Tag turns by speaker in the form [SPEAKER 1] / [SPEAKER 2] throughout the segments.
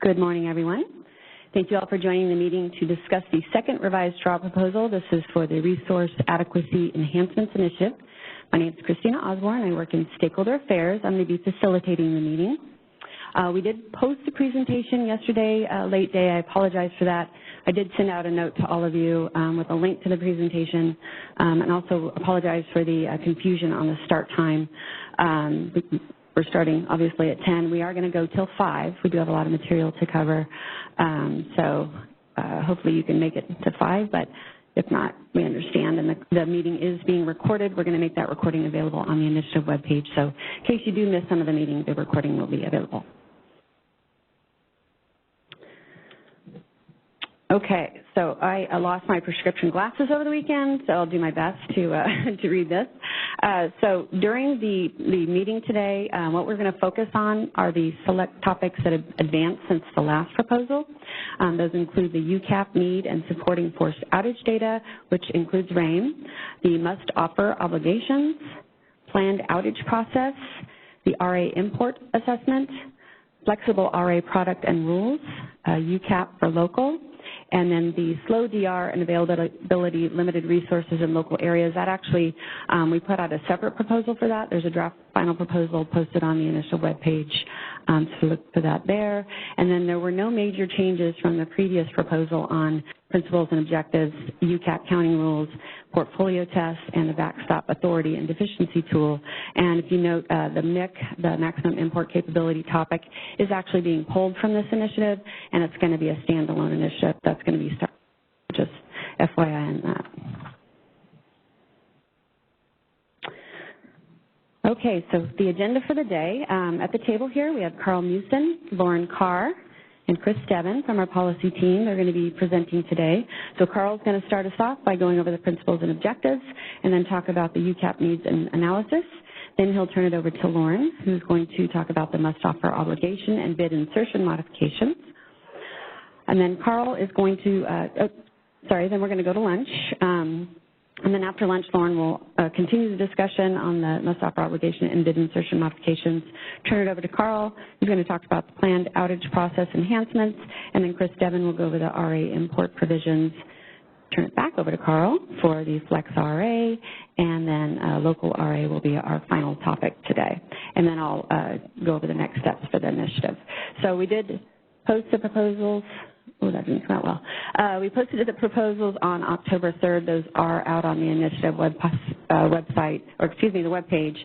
[SPEAKER 1] Good morning, everyone. Thank you all for joining the meeting to discuss the second revised draw proposal. This is for the Resource Adequacy Enhancements Initiative. My name is Christina Osborne. I work in Stakeholder Affairs. I'm going to be facilitating the meeting. We did post the presentation yesterday, late day. I apologize for that. I did send out a note to all of you with a link to the presentation, and also apologize for the confusion on the start time. We're starting, obviously, at 10. We are going to go till 5. We do have a lot of material to cover, so hopefully you can make it to 5, but if not, we understand. And the meeting is being recorded. We're going to make that recording available on the initiative webpage, so in case you do miss some of the meeting, the recording will be available. Okay, so I lost my prescription glasses over the weekend, so I'll do my best to read this. So during the meeting today, what we're going to focus on are the select topics that have advanced since the last proposal. Those include the UCAP need and supporting forced outage data, which includes RAIN, the must-offer obligations, planned outage process, the RA import assessment, flexible RA product and rules, UCAP for local, and then the slow DR and availability limited resources in local areas. That actually, we put out a separate proposal for that. There's a draft final proposal posted on the initial webpage, so look for that there. And then there were no major changes from the previous proposal on principles and objectives, UCAP counting rules, portfolio tests, and the backstop authority and deficiency tool. And if you note, the MIC, the maximum import capability topic, is actually being pulled from this initiative, and it's going to be a standalone initiative that's going to be started. Just FYI on that. Okay, so the agenda for the day. At the table here, we have Carl Mewson, Lauren Carr, and Chris Devin from our policy team. They're going to be presenting today. So Carl's going to start us off by going over the principles and objectives and then talk about the UCAP needs and analysis. Then he'll turn it over to Lauren, who's going to talk about the must-offer obligation and bid insertion modifications. And then Carl is going to, then we're going to go to lunch. And then after lunch, Lauren will continue the discussion on the must-offer obligation and bid insertion modifications. Turn it over to Carl, who's going to talk about the planned outage process enhancements, and then Chris Devin will go over the RA import provisions. Turn it back over to Carl for the Flex RA, and then local RA will be our final topic today. And then I'll go over the next steps for the initiative. So we did post the proposals. Oh, that didn't come out well. We posted the proposals on October 3rd. Those are out on the initiative website, or excuse me, the webpage.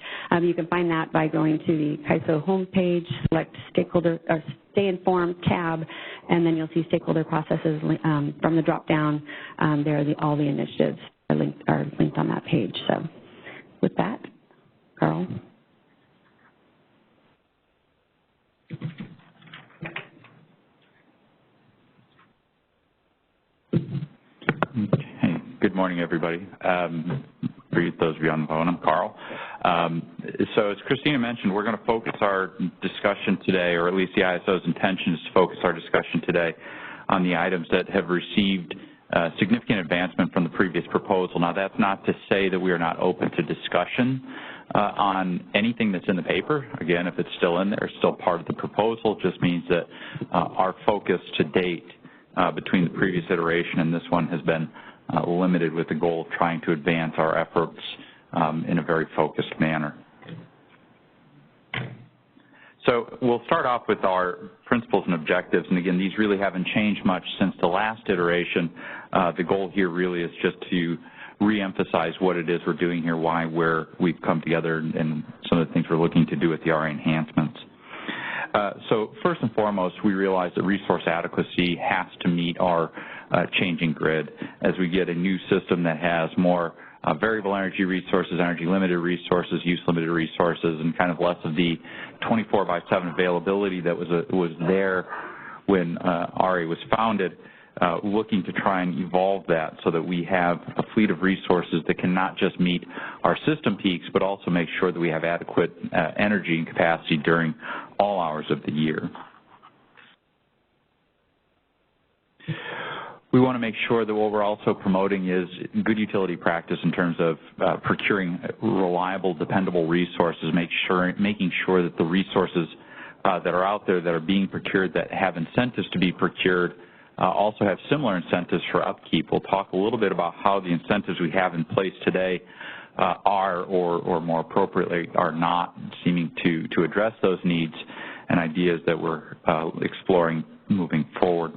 [SPEAKER 1] You can find that by going to the CAISO homepage, select stakeholder or Stay Informed tab, and then you'll see stakeholder processes from the drop-down. There, all the initiatives are linked on that page. So, with that, Carl.
[SPEAKER 2] Okay. Good morning, everybody. For those of you on the phone, I'm Carl. So as Christina mentioned, we're going to focus our discussion today, or at least the ISO's intention is to focus our discussion today on the items that have received significant advancement from the previous proposal. Now, that's not to say that we are not open to discussion on anything that's in the paper. Again, if it's still in there, it's still part of the proposal. It just means that our focus to date between the previous iteration and this one has been limited with the goal of trying to advance our efforts in a very focused manner. So we'll start off with our principles and objectives, and again, these really haven't changed much since the last iteration. The goal here really is just to re-emphasize what it is we're doing here, where we've come together, and some of the things we're looking to do with the RA enhancements. So first and foremost, we realize that resource adequacy has to meet our changing grid as we get a new system that has more variable energy resources, energy-limited resources, use-limited resources, and kind of less of the 24/7 availability that was there when RA was founded. Looking to try and evolve that so that we have a fleet of resources that can not just meet our system peaks, but also make sure that we have adequate energy and capacity during all hours of the year. We want to make sure that what we're also promoting is good utility practice in terms of procuring reliable, dependable resources, making sure that the resources that are out there that are being procured that have incentives to be procured also have similar incentives for upkeep. We'll talk a little bit about how the incentives we have in place today are, or more appropriately, are not seeming to address those needs, and ideas that we're exploring moving forward.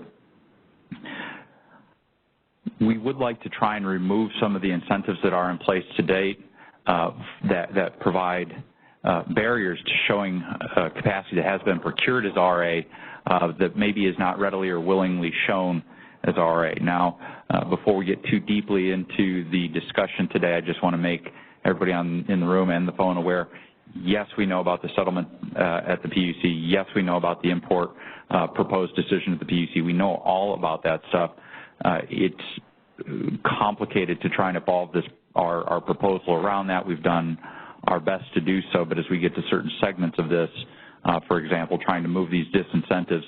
[SPEAKER 2] We would like to try and remove some of the incentives that are in place to date that provide barriers to showing capacity that has been procured as RA that maybe is not readily or willingly shown as RA. Now, before we get too deeply into the discussion today, I just want to make everybody in the room and the phone aware, yes, we know about the settlement at the PUC. Yes, we know about the import proposed decision at the PUC. We know all about that stuff. It's complicated to try and evolve our proposal around that. We've done our best to do so, but as we get to certain segments of this, for example, trying to move these disincentives,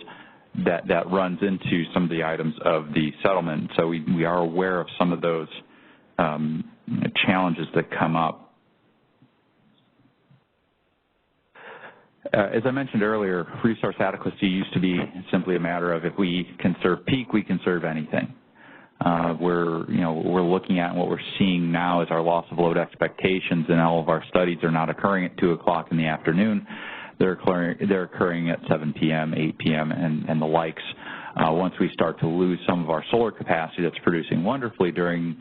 [SPEAKER 2] that runs into some of the items of the settlement. So we are aware of some of those challenges that come up. As I mentioned earlier, resource adequacy used to be simply a matter of if we can serve peak, we can serve anything. We're looking at what we're seeing now is our loss of load expectations, and all of our studies are not occurring at 2 o'clock in the afternoon. They're occurring at 7 p.m., 8 p.m., and the likes. Once we start to lose some of our solar capacity that's producing wonderfully during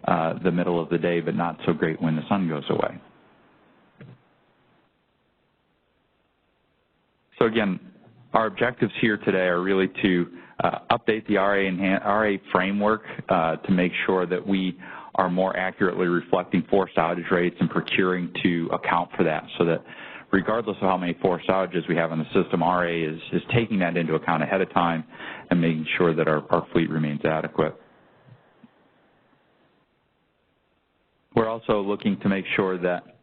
[SPEAKER 2] the middle of the day, but not so great when the sun goes away. So again, our objectives here today are really to update the RA framework to make sure that we are more accurately reflecting forced outage rates and procuring to account for that, so that regardless of how many forced outages we have in the system, RA is taking that into account ahead of time and making sure that our fleet remains adequate. We're also looking to make sure that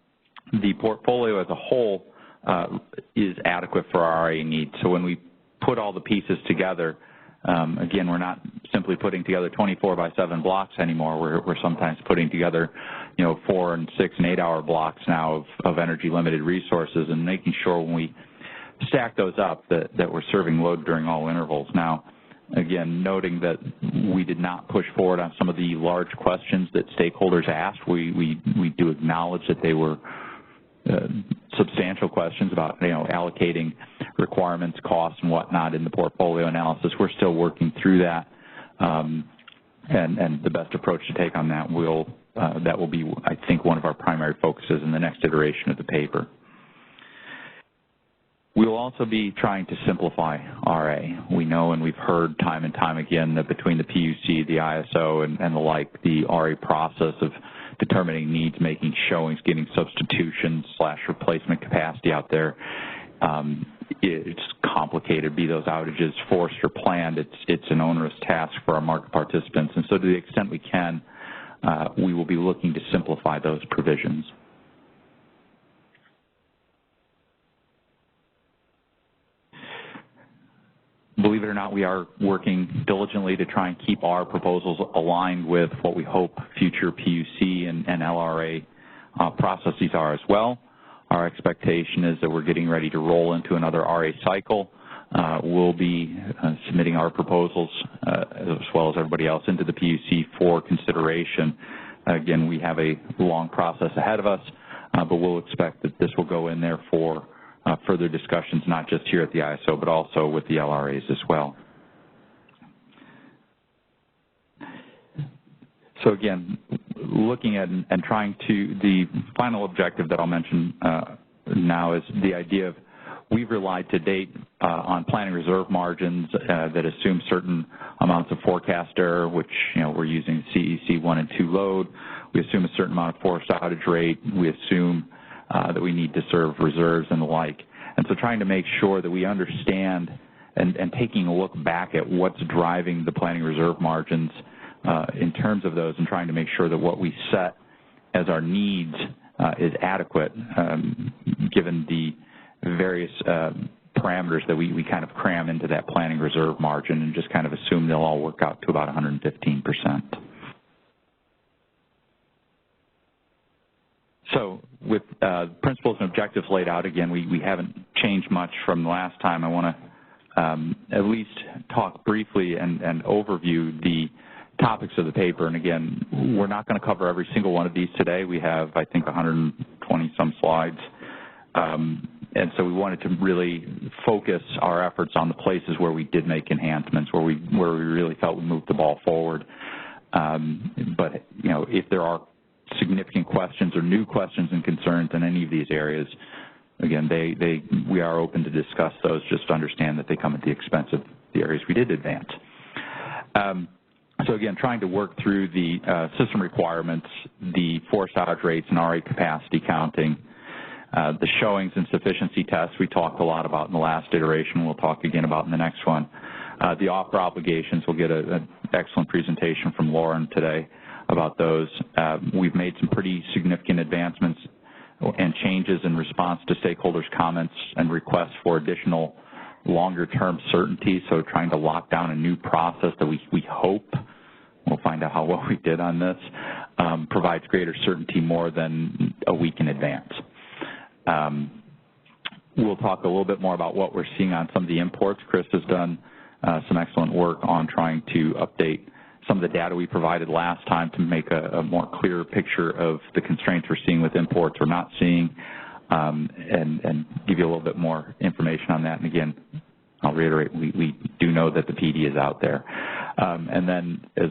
[SPEAKER 2] the portfolio as a whole is adequate for our RA needs. So when we put all the pieces together, again, we're not simply putting together 24/7 blocks anymore. We're sometimes putting together, 4 and 6 and 8 hour blocks now of energy limited resources, and making sure when we stack those up that we're serving load during all intervals. Now, again, noting that we did not push forward on some of the large questions that stakeholders asked. We do acknowledge that they were substantial questions about allocating requirements, costs, and whatnot in the portfolio analysis. We're still working through that, and the best approach to take on that will be, I think, one of our primary focuses in the next iteration of the paper. We will also be trying to simplify RA. We know, and we've heard time and time again, that between the PUC, the ISO, and the like, the RA process of determining needs, making showings, getting substitution/replacement capacity out there, it's complicated, be those outages forced or planned. It's an onerous task for our market participants, and so to the extent we can, we will be looking to simplify those provisions. Believe it or not, we are working diligently to try and keep our proposals aligned with what we hope future PUC and LRA processes are as well. Our expectation is that we're getting ready to roll into another RA cycle. We'll be submitting our proposals as well as everybody else into the PUC for consideration. Again, we have a long process ahead of us, but we'll expect that this will go in there for further discussions, not just here at the ISO, but also with the LRAs as well. So again, looking at and trying to, the final objective that I'll mention now is the idea of we've relied to date on planning reserve margins that assume certain amounts of forecast error, which we're using CEC 1 and 2 load. We assume a certain amount of forced outage rate. We assume that we need to serve reserves and the like. And so trying to make sure that we understand and taking a look back at what's driving the planning reserve margins in terms of those, and trying to make sure that what we set as our needs is adequate given the various parameters that we kind of cram into that planning reserve margin, and just kind of assume they'll all work out to about 115%. So with principles and objectives laid out, again, we haven't changed much from the last time. I want to at least talk briefly and overview the topics of the paper. And again, we're not going to cover every single one of these today. We have, I think, 120-some slides. And so we wanted to really focus our efforts on the places where we did make enhancements, where we really felt we moved the ball forward. But, you know, if there are significant questions or new questions and concerns in any of these areas, again, we are open to discuss those, just to understand that they come at the expense of the areas we did advance. So again, trying to work through the system requirements, the forced outage rates and RA capacity counting, the showings and sufficiency tests we talked a lot about in the last iteration. We'll talk again about in the next one. The offer obligations, we'll get an excellent presentation from Lauren today about those. We've made some pretty significant advancements and changes in response to stakeholders' comments and requests for additional longer-term certainty, so trying to lock down a new process that we hope, we'll find out how well we did on this, provides greater certainty more than a week in advance. We'll talk a little bit more about what we're seeing on some of the imports. Chris has done some excellent work on trying to update some of the data we provided last time to make a more clear picture of the constraints we're seeing with imports or not seeing, and give you a little bit more information on that. And again, I'll reiterate, we do know that the PD is out there. And then, as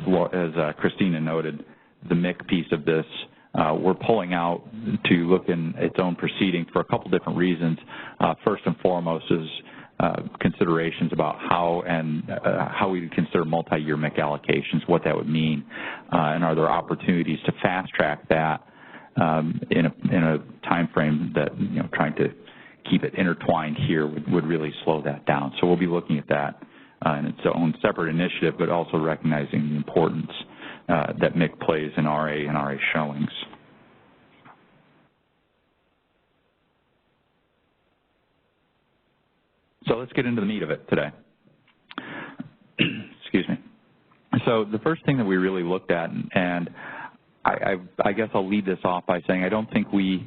[SPEAKER 2] Christina noted, the MIC piece of this, we're pulling out to look in its own proceeding for a couple different reasons. First and foremost is considerations about how we would consider multi-year MIC allocations, what that would mean, and are there opportunities to fast-track that in a time frame that, you know, trying to keep it intertwined here would really slow that down. So we'll be looking at that in its own separate initiative, but also recognizing the importance that MIC plays in RA and RA showings. So let's get into the meat of it today. Excuse me. So the first thing that we really looked at, and I guess I'll lead this off by saying I don't think we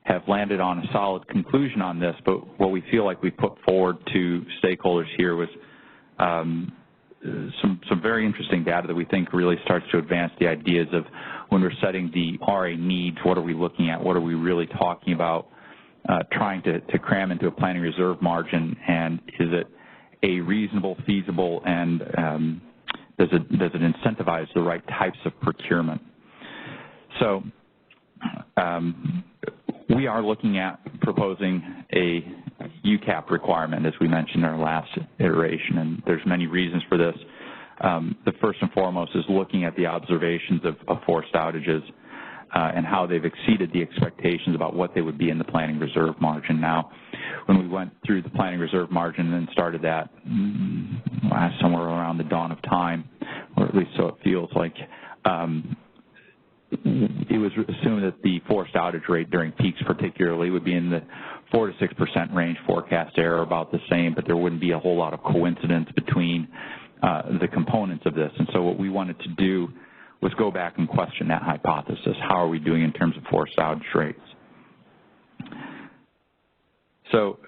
[SPEAKER 2] have landed on a solid conclusion on this, but what we feel like we put forward to stakeholders here was some very interesting data that we think really starts to advance the ideas of when we're setting the RA needs, what are we looking at, what are we really talking about, trying to cram into a planning reserve margin, and is it a reasonable, feasible, and does it incentivize the right types of procurement? So we are looking at proposing a UCAP requirement, as we mentioned in our last iteration, and there's many reasons for this. The first and foremost is looking at the observations of forced outages and how they've exceeded the expectations about what they would be in the planning reserve margin. Now, when we went through the planning reserve margin and started that somewhere around the dawn of time, or at least so it feels like, it was assumed that the forced outage rate during peaks particularly would be in the 4 to 6% range, forecast error about the same, but there wouldn't be a whole lot of coincidence between the components of this. And so what we wanted to do was go back and question that hypothesis. How are we doing in terms of forced outage rates? So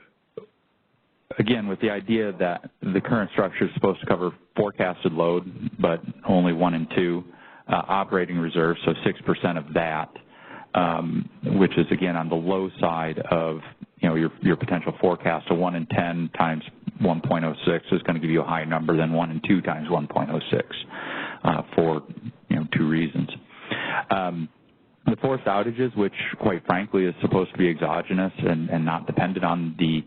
[SPEAKER 2] again, with the idea that the current structure is supposed to cover forecasted load, but only 1 and 2, operating reserves, so 6% of that, which is again on the low side of, you know, your potential forecast. A 1 in 10 times 1.06 is going to give you a higher number than 1 in 2 times 1.06 for, you know, 2 reasons. The forced outages, which quite frankly is supposed to be exogenous and not dependent on the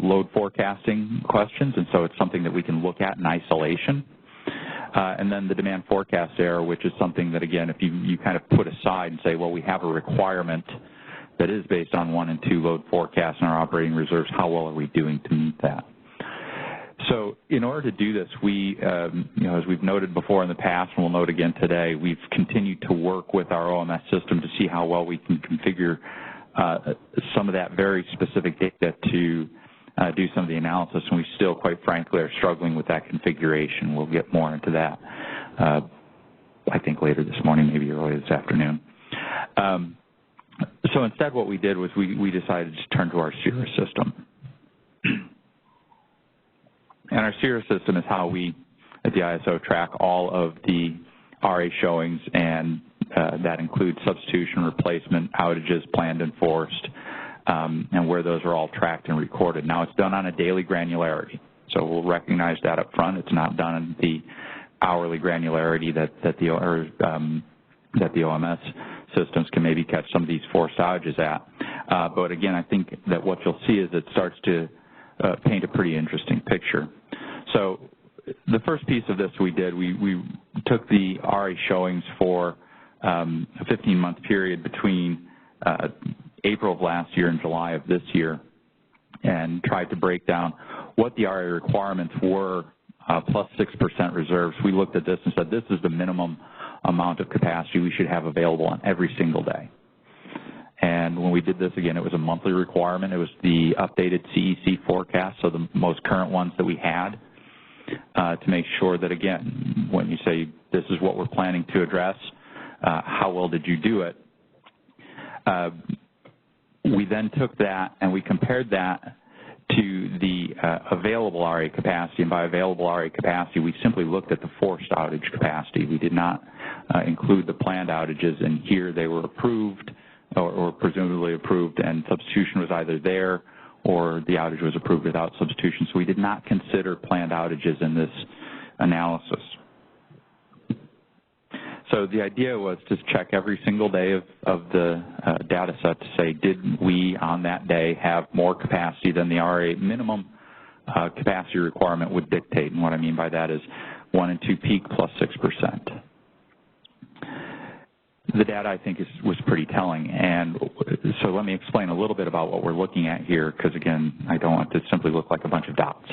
[SPEAKER 2] load forecasting questions, and so it's something that we can look at in isolation. And then the demand forecast error, which is something that, again, if you kind of put aside and say, well, we have a requirement that is based on 1 and 2 load forecasts in our operating reserves, how well are we doing to meet that? So in order to do this, we, you know, as we've noted before in the past, and we'll note again today, we've continued to work with our OMS system to see how well we can configure some of that very specific data to do some of the analysis, and we still, quite frankly, are struggling with that configuration. We'll get more into that, I think, later this morning, maybe early this afternoon. So instead what we did was we decided to turn to our SIRA system. And our SIRA system is how we, at the ISO, track all of the RA showings, and that includes substitution, replacement, outages, planned, enforced, and where those are all tracked and recorded. Now, it's done on a daily granularity, so we'll recognize that up front. It's not done in the hourly granularity that the OMS systems can maybe catch some of these forced outages at. But again, I think that what you'll see is it starts to paint a pretty interesting picture. So the first piece of this we did, we took the RA showings for a 15-month period between April of last year and July of this year, and tried to break down what the RA requirements were, plus 6% reserves. We looked at this and said, this is the minimum amount of capacity we should have available on every single day. And when we did this, again, it was a monthly requirement. It was the updated CEC forecast, so the most current ones that we had, to make sure that, again, when you say this is what we're planning to address, how well did you do it? We then took that and we compared that to the available RA capacity, and by available RA capacity, we simply looked at the forced outage capacity. We did not include the planned outages, and here they were approved or presumably approved, and substitution was either there or the outage was approved without substitution. So we did not consider planned outages in this analysis. So the idea was to check every single day of the data set to say, did we on that day have more capacity than the RA minimum capacity requirement would dictate? And what I mean by that is 1 and 2 peak plus 6%. The data, I think, was pretty telling. And so let me explain a little bit about what we're looking at here, because, again, I don't want to simply look like a bunch of dots.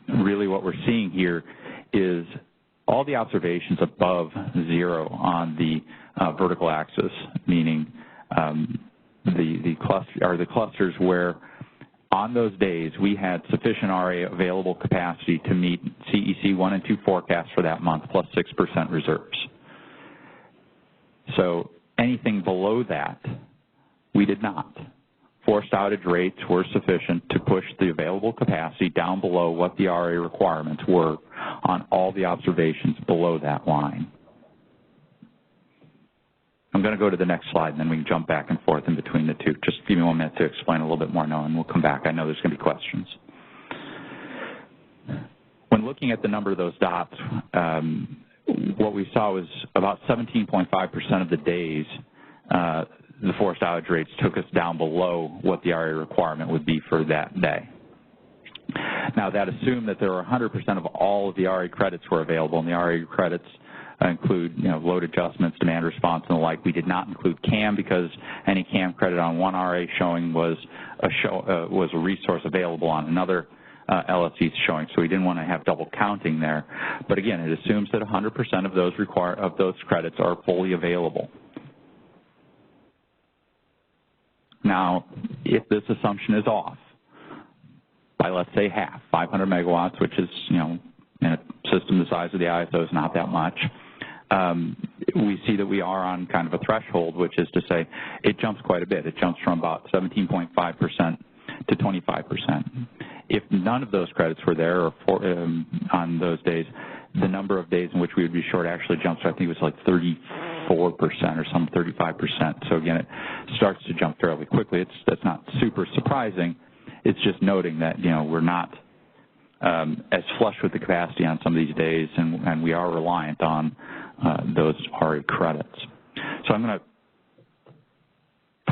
[SPEAKER 2] Really what we're seeing here is all the observations above 0 on the vertical axis, meaning the clusters where on those days we had sufficient RA available capacity to meet CEC 1 and 2 forecasts for that month plus 6% reserves. So anything below that, we did not. Forced outage rates were sufficient to push the available capacity down below what the RA requirements were on all the observations below that line. I'm going to go to the next slide, and then we can jump back and forth in between the two. Just give me 1 minute to explain a little bit more now, and we'll come back. I know there's going to be questions. When looking at the number of those dots, what we saw was about 17.5% of the days the forced outage rates took us down below what the RA requirement would be for that day. Now, that assumed that there were 100% of all of the RA credits were available, and the RA credits include, load adjustments, demand response, and the like. We did not include CAM because any CAM credit on one RA showing was a resource available on another LSE showing, so we didn't want to have double counting there. But again, it assumes that 100% of those credits are fully available. Now, if this assumption is off by, let's say, half, 500 megawatts, which is, in a system the size of the ISO is not that much, we see that we are on kind of a threshold, which is to say it jumps quite a bit. It jumps from about 17.5% to 25%. If none of those credits were there or on those days, the number of days in which we would be short actually jumps to, I think it was like 34% or some 35%. So again, it starts to jump fairly quickly. That's not super surprising. It's just noting that, we're not as flush with the capacity on some of these days, and we are reliant on those RA credits. So I'm going to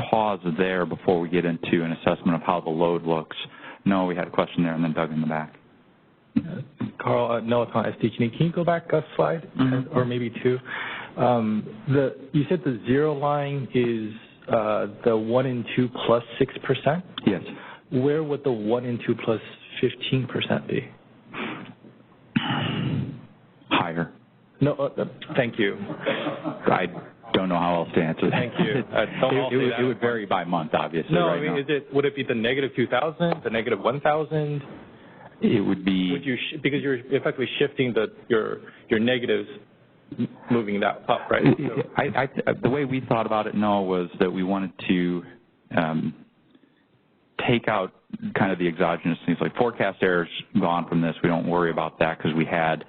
[SPEAKER 2] pause there before we get into an assessment of how the load looks. No, we had a question there, and then Doug in the back.
[SPEAKER 3] Carl, Noah, SD. Can you go back a slide, or maybe 2? You said the 0 line is the 1 and 2 plus 6%?
[SPEAKER 2] Yes.
[SPEAKER 3] Where would the 1 and 2 plus 15% be?
[SPEAKER 2] Higher.
[SPEAKER 3] No, thank you.
[SPEAKER 2] I don't know how else to answer that.
[SPEAKER 3] Thank you.
[SPEAKER 2] It would vary by month, obviously.
[SPEAKER 3] No,
[SPEAKER 2] right
[SPEAKER 3] I mean,
[SPEAKER 2] now.
[SPEAKER 3] would it be the negative 2,000, the negative 1,000?
[SPEAKER 2] It would be
[SPEAKER 3] because you're effectively shifting your negatives moving that up, right? So.
[SPEAKER 2] The way we thought about it, Noah, was that we wanted to take out kind of the exogenous things, like forecast errors gone from this. We don't worry about that because we had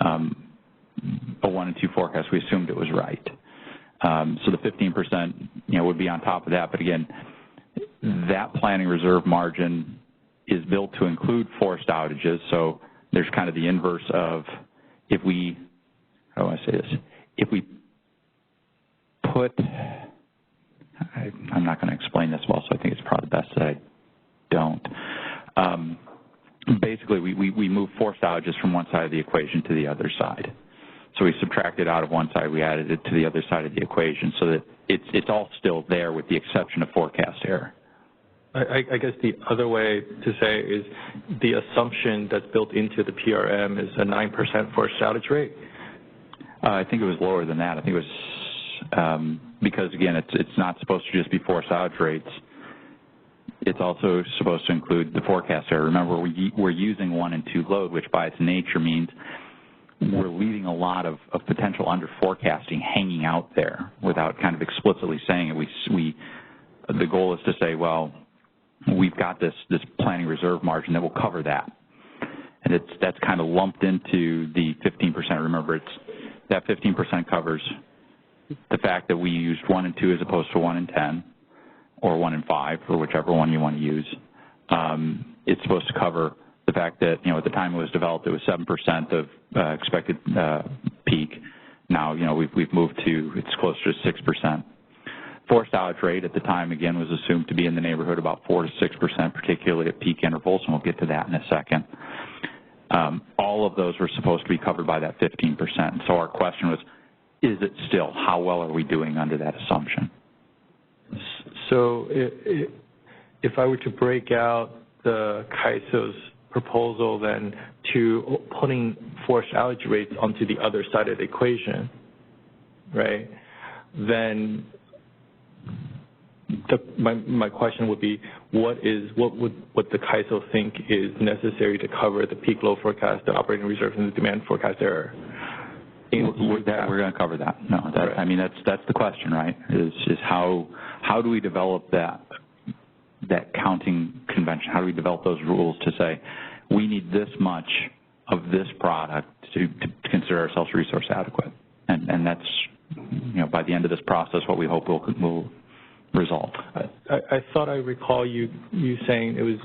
[SPEAKER 2] a 1 and 2 forecast. We assumed it was right. So the 15%, would be on top of that. But again, that planning reserve margin is built to include forced outages. So there's kind of the inverse of if we, how do I say this? If we put, I'm not going to explain this well, so I think it's probably best that I don't. Basically, we move forced outages from one side of the equation to the other side. So we subtracted out of one side, we added it to the other side of the equation so that it's all still there with the exception of forecast error.
[SPEAKER 3] I guess the other way to say is the assumption that's built into the PRM is a 9% forced outage rate?
[SPEAKER 2] I think it was lower than that. I think it was because, again, it's not supposed to just be forced outage rates. It's also supposed to include the forecast error. Remember, we're using 1 and 2 load, which by its nature means we're leaving a lot of potential under forecasting hanging out there without kind of explicitly saying it. The goal is to say, well, we've got this planning reserve margin that will cover that. And that's kind of lumped into the 15%. Remember, that 15% covers the fact that we used 1 and 2 as opposed to 1 and 10 or 1 and 5 or whichever one you want to use. It's supposed to cover the fact that, at the time it was developed, it was 7% of expected peak. Now, we've moved to, it's closer to 6%. Forced outage rate at the time, again, was assumed to be in the neighborhood about 4 to 6%, particularly at peak intervals, and we'll get to that in a second. All of those were supposed to be covered by that 15%. So our question was, is it still? How well are we doing under that assumption?
[SPEAKER 3] So if I were to break out the CAISO's proposal then to putting forced outage rates onto the other side of the equation, right, then my question would be, what the CAISO think is necessary to cover the peak load forecast, the operating reserve, and the demand forecast error?
[SPEAKER 2] We're going to cover that. No, right. I mean that's the question, right? Is how do we develop that counting convention? How do we develop those rules to say we need this much of this product to consider ourselves resource adequate? And that's by the end of this process what we hope will result.
[SPEAKER 3] I thought I recall you saying it was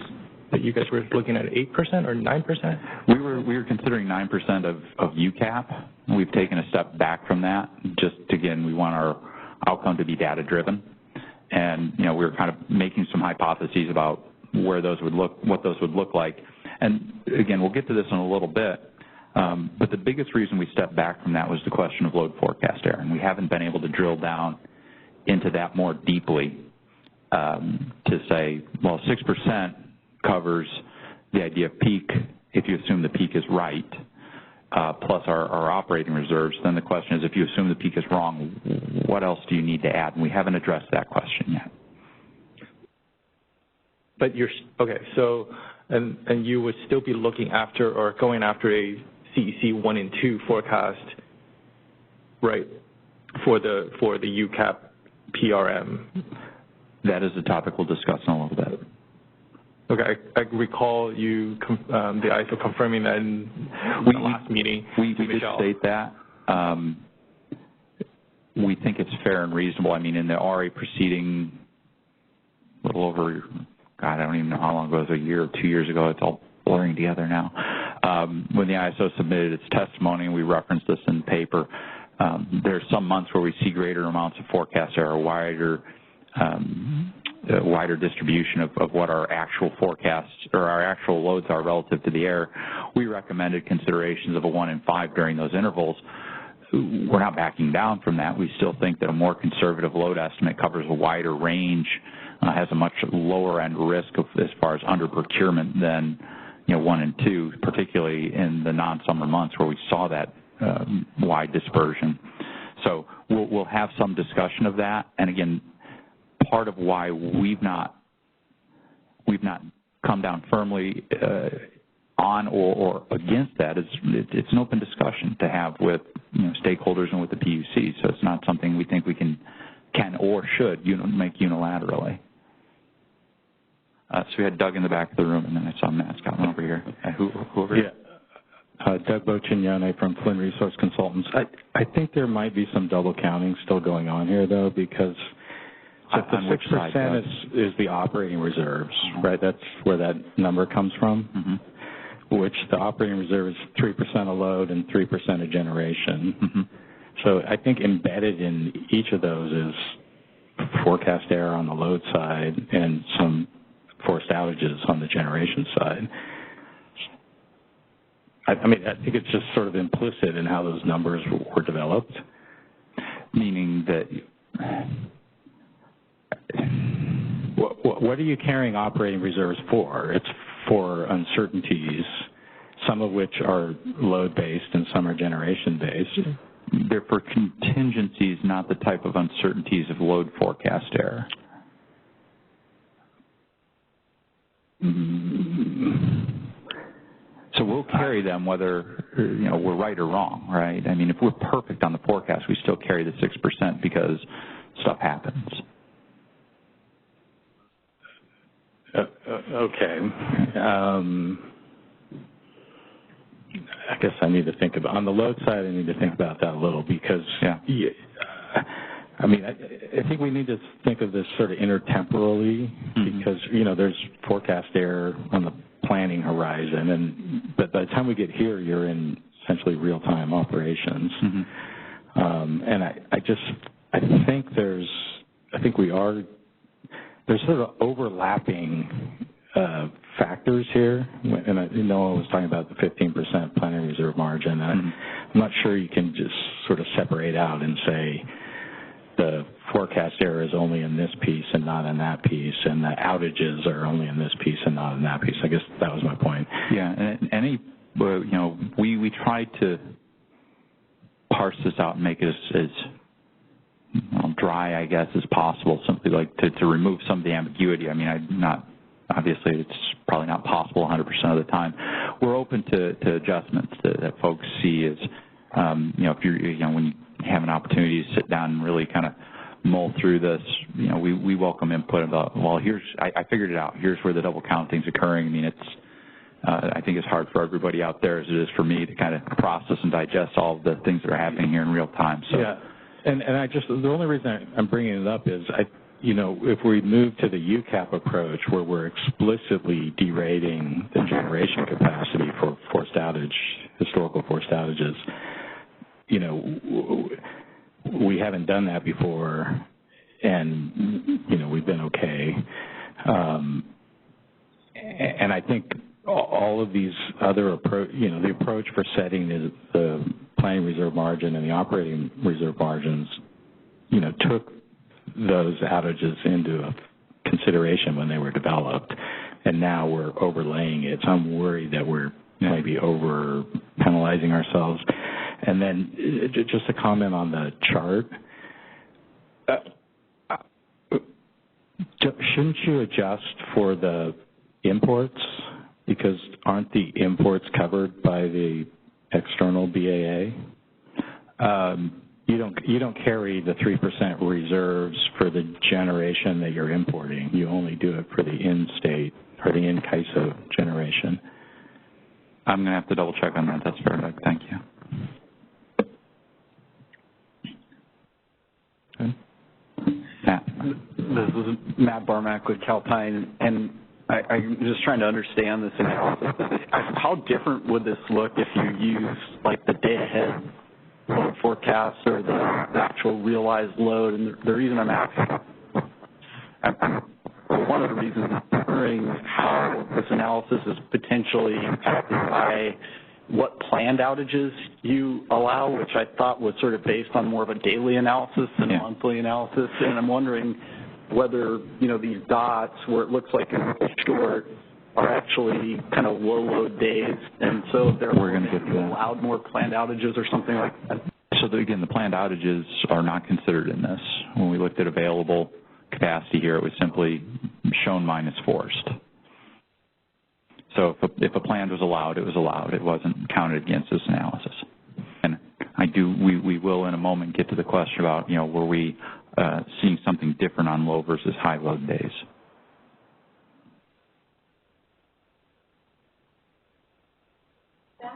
[SPEAKER 3] that you guys were looking at 8% or 9%?
[SPEAKER 2] We were considering 9% of UCAP. We've taken a step back from that. Just again, we want our outcome to be data driven, and we were kind of making some hypotheses about where those would look, what those would look like. And again, we'll get to this in a little bit. But the biggest reason we stepped back from that was the question of load forecast error, and we haven't been able to drill down into that more deeply to say, well, 6% covers the idea of peak if you assume the peak is right, plus our operating reserves. Then the question is, if you assume the peak is wrong, what else do you need to add? And we haven't addressed that question yet.
[SPEAKER 3] But okay, so, and you would still be looking after or going after a CEC 1 and 2 forecast, right, for the UCAP PRM.
[SPEAKER 2] That is a topic we'll discuss in a little bit.
[SPEAKER 3] Okay, I recall you, the ISO confirming that in the last meeting. We did state that.
[SPEAKER 2] We think it's fair and reasonable. I mean, in the RA proceeding, a little over, God, I don't even know how long ago, it was a year or 2 years ago. It's all blurring together now. When the ISO submitted its testimony, and we referenced this in the paper, there's some months where we see greater amounts of forecast error, wider distribution of what our actual forecasts or our actual loads are relative to the error. We recommended considerations of a 1 and 5 during those intervals. We're not backing down from that. We still think that a more conservative load estimate covers a wider range, has a much lower end risk as far as under procurement than 1 and 2, particularly in the non-summer months where we saw that wide dispersion. So we'll have some discussion of that. And again, part of why we've not come down firmly on or against that is it's an open discussion to have with stakeholders and with the PUC. So it's not something we think we can or should make unilaterally. So we had Doug in the back of the room, and then I saw Matt Scotland over here. Who over here?
[SPEAKER 4] Yeah. Doug Bocignone from Flynn Resource Consultants. I think there might be some double counting still going on here, though, because so if the 6% is the operating reserves, right? That's where that number comes from, which the operating reserve is 3% of load and 3% of generation. So I think embedded in each of those is forecast error on the load side and some forced outages on the generation side. I mean, I think it's just sort of implicit in how those numbers were developed.
[SPEAKER 2] Meaning that
[SPEAKER 4] what are you carrying operating reserves for? It's for uncertainties, some of which are load-based and some are generation-based.
[SPEAKER 2] They're for contingencies, not the type of uncertainties of load forecast error. So we'll carry them whether we're right or wrong, right? I mean, if we're perfect on the forecast, we still carry the 6% because stuff happens.
[SPEAKER 4] Okay. I guess I need to think about, on the load side, I need to think about that a little because, I mean, I think we need to think of this sort of intertemporally because, there's forecast error on the planning horizon, but by the time we get here, you're in essentially real-time operations. And I think there's sort of overlapping factors here, and I know I was talking about the 15% planning reserve margin. I'm not sure you can just sort of separate out and say the forecast error is only in this piece and not in that piece, and the outages are only in this piece and not in that piece. I guess that was my point.
[SPEAKER 2] Yeah, and we tried to parse this out and make it as dry, I guess, as possible, simply like to remove some of the ambiguity. I mean, obviously it's probably not possible 100% of the time. We're open to adjustments that folks see as, if you're, when you have an opportunity to sit down and really kind of mull through this, we welcome input about, well, I figured it out. Here's where the double counting's occurring. I mean, I think it's hard for everybody out there as it is for me to kind of process and digest all of the things that are happening here in real time. So. Yeah,
[SPEAKER 4] and the only reason I'm bringing it up is if we move to the UCAP approach where we're explicitly derating the generation capacity for historical forced outages, we haven't done that before, and, we've been okay. And I think all of these other the approach for setting the planning reserve margin and the operating reserve margins, took those outages into consideration when they were developed, and now we're overlaying it. So I'm worried that we're maybe over penalizing ourselves. And then just a comment on the chart. Shouldn't you adjust for the imports? Because aren't the imports covered by the external BAA? You don't carry the 3% reserves for the generation that you're importing. You only do it for the in-state or the in-CAISO generation.
[SPEAKER 2] I'm going to have to double check on that. That's fair, Doug. Thank you. Matt.
[SPEAKER 5] This is Matt Barmack with Calpine, and I'm just trying to understand this analysis. How different would this look if you use like the day-ahead load forecast or the actual realized load? And the reason I'm asking, one of the reasons I'm wondering how this analysis is potentially impacted by what planned outages you allow, which I thought was sort of based on more of a daily analysis than a monthly analysis. And I'm wondering whether, these dots where it looks like it's short are actually kind of low load days, and so they're allowed more planned outages or something like that.
[SPEAKER 2] So again, the planned outages are not considered in this. When we looked at available capacity here, it was simply shown minus forced. So if a planned was allowed, it was allowed. It wasn't counted against this analysis. And we will in a moment get to the question about, were we seeing something different on low versus high load days.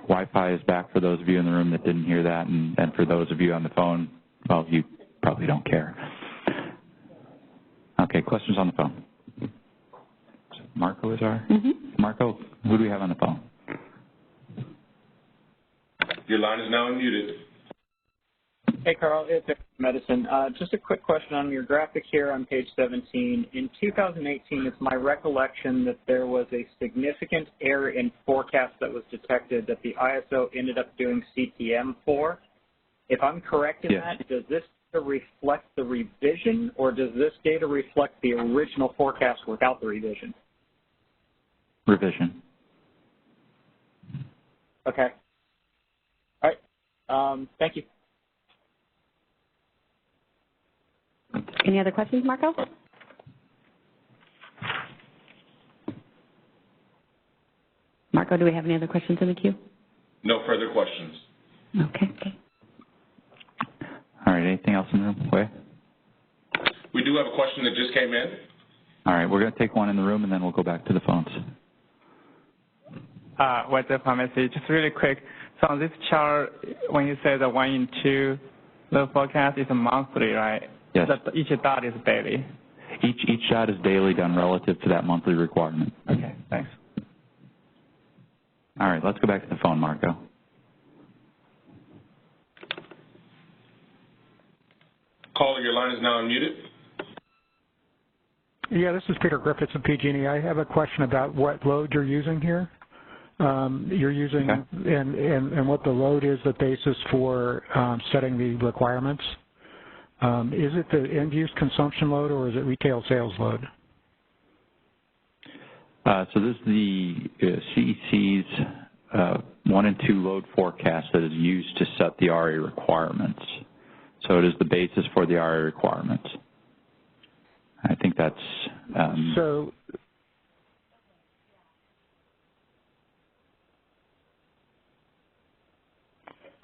[SPEAKER 2] Wi-Fi is back for those of you in the room that didn't hear that, and for those of you on the phone, well, you probably don't care. Okay, questions on the phone? Marco is our? Marco, who do we have on the phone?
[SPEAKER 6] Your line is now unmuted.
[SPEAKER 7] Hey, Carl, it's Medicine. Just a quick question on your graphic here on page 17. In 2018, it's my recollection that there was a significant error in forecast that was detected that the ISO ended up doing CTM for. If I'm correct in that, does this reflect the revision, or does this data reflect the original forecast without the revision?
[SPEAKER 2] Revision.
[SPEAKER 7] Okay. All right. Thank you.
[SPEAKER 1] Any other questions, Marco? Marco, do we have any other questions in the queue?
[SPEAKER 6] No further questions.
[SPEAKER 1] Okay.
[SPEAKER 2] All right, anything else in the room? Way?
[SPEAKER 6] We do have a question that just came in.
[SPEAKER 2] All right, we're going to take one in the room, and then we'll go back to the phones.
[SPEAKER 8] What's the pharmacy? Just really quick. So on this chart, when you say the 1 in 2, the forecast is a monthly, right?
[SPEAKER 2] Yes.
[SPEAKER 8] Each dot is daily.
[SPEAKER 2] Each shot is daily done relative to that monthly requirement.
[SPEAKER 8] Okay, thanks.
[SPEAKER 2] All right, let's go back to the phone, Marco.
[SPEAKER 6] Caller, your line is now unmuted.
[SPEAKER 9] Yeah, this is Peter Griffiths of PG&E. I have a question about what load you're using here. You're using, okay, and what the load is the basis for setting the requirements. Is it the end-use consumption load, or is it retail sales load?
[SPEAKER 2] So this is the CEC's 1 and 2 load forecast that is used to set the RA requirements. So it is the basis for the RA requirements. I think that's...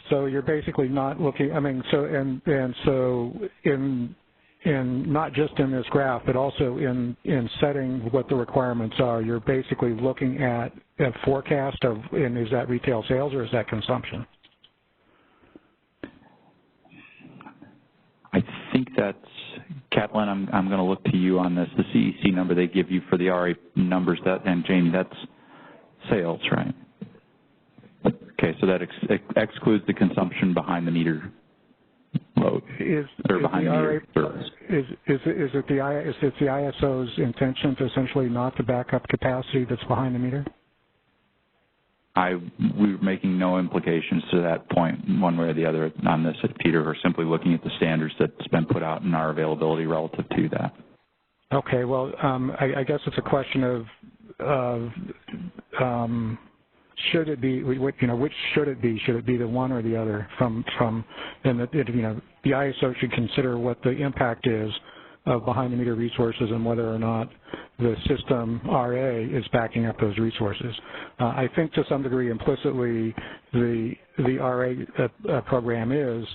[SPEAKER 9] So you're basically not looking, I mean, so in not just in this graph, but also in setting what the requirements are, you're basically looking at a forecast of, and is that retail sales or is that consumption?
[SPEAKER 2] I think that's, Kathleen, I'm going to look to you on this. The CEC number they give you for the RA numbers, and Jamie, that's sales, right? Okay, so that excludes the consumption behind the meter load, or behind the meter service.
[SPEAKER 9] Is it the ISO's intention to essentially not to back up capacity that's behind the meter?
[SPEAKER 2] We're making no implications to that point one way or the other on this, Peter. We're simply looking at the standards that's been put out and our availability relative to that. Okay, well,
[SPEAKER 9] I guess it's a question of should it be, which should it be? Should it be the one or the other? And the ISO should consider what the impact is of behind-the-meter resources and whether or not the system RA is backing up those resources. I think to some degree implicitly the RA program is,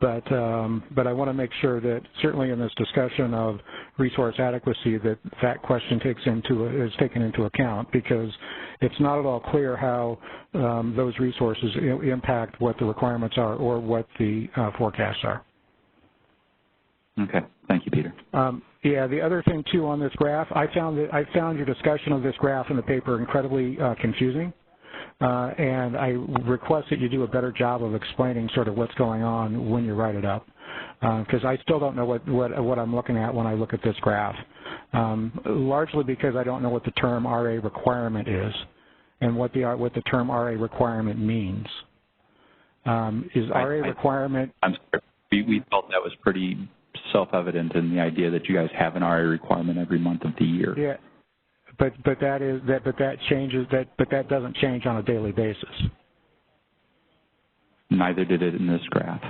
[SPEAKER 9] but I want to make sure that certainly in this discussion of resource adequacy that question is taken into account, because it's not at all clear how those resources impact what the requirements are or what the forecasts are.
[SPEAKER 2] Okay, thank you, Peter.
[SPEAKER 9] Yeah, the other thing too on this graph, I found your discussion of this graph in the paper incredibly confusing. And I request that you do a better job of explaining sort of what's going on when you write it up, because I still don't know what I'm looking at when I look at this graph, largely because I don't know what the term RA requirement is and what the term RA requirement means. Is RA requirement...
[SPEAKER 2] I'm sorry. We felt that was pretty self-evident in the idea that you guys have an RA requirement every month of the year.
[SPEAKER 9] Yeah. But that doesn't change on a daily basis.
[SPEAKER 2] Neither did it in this graph.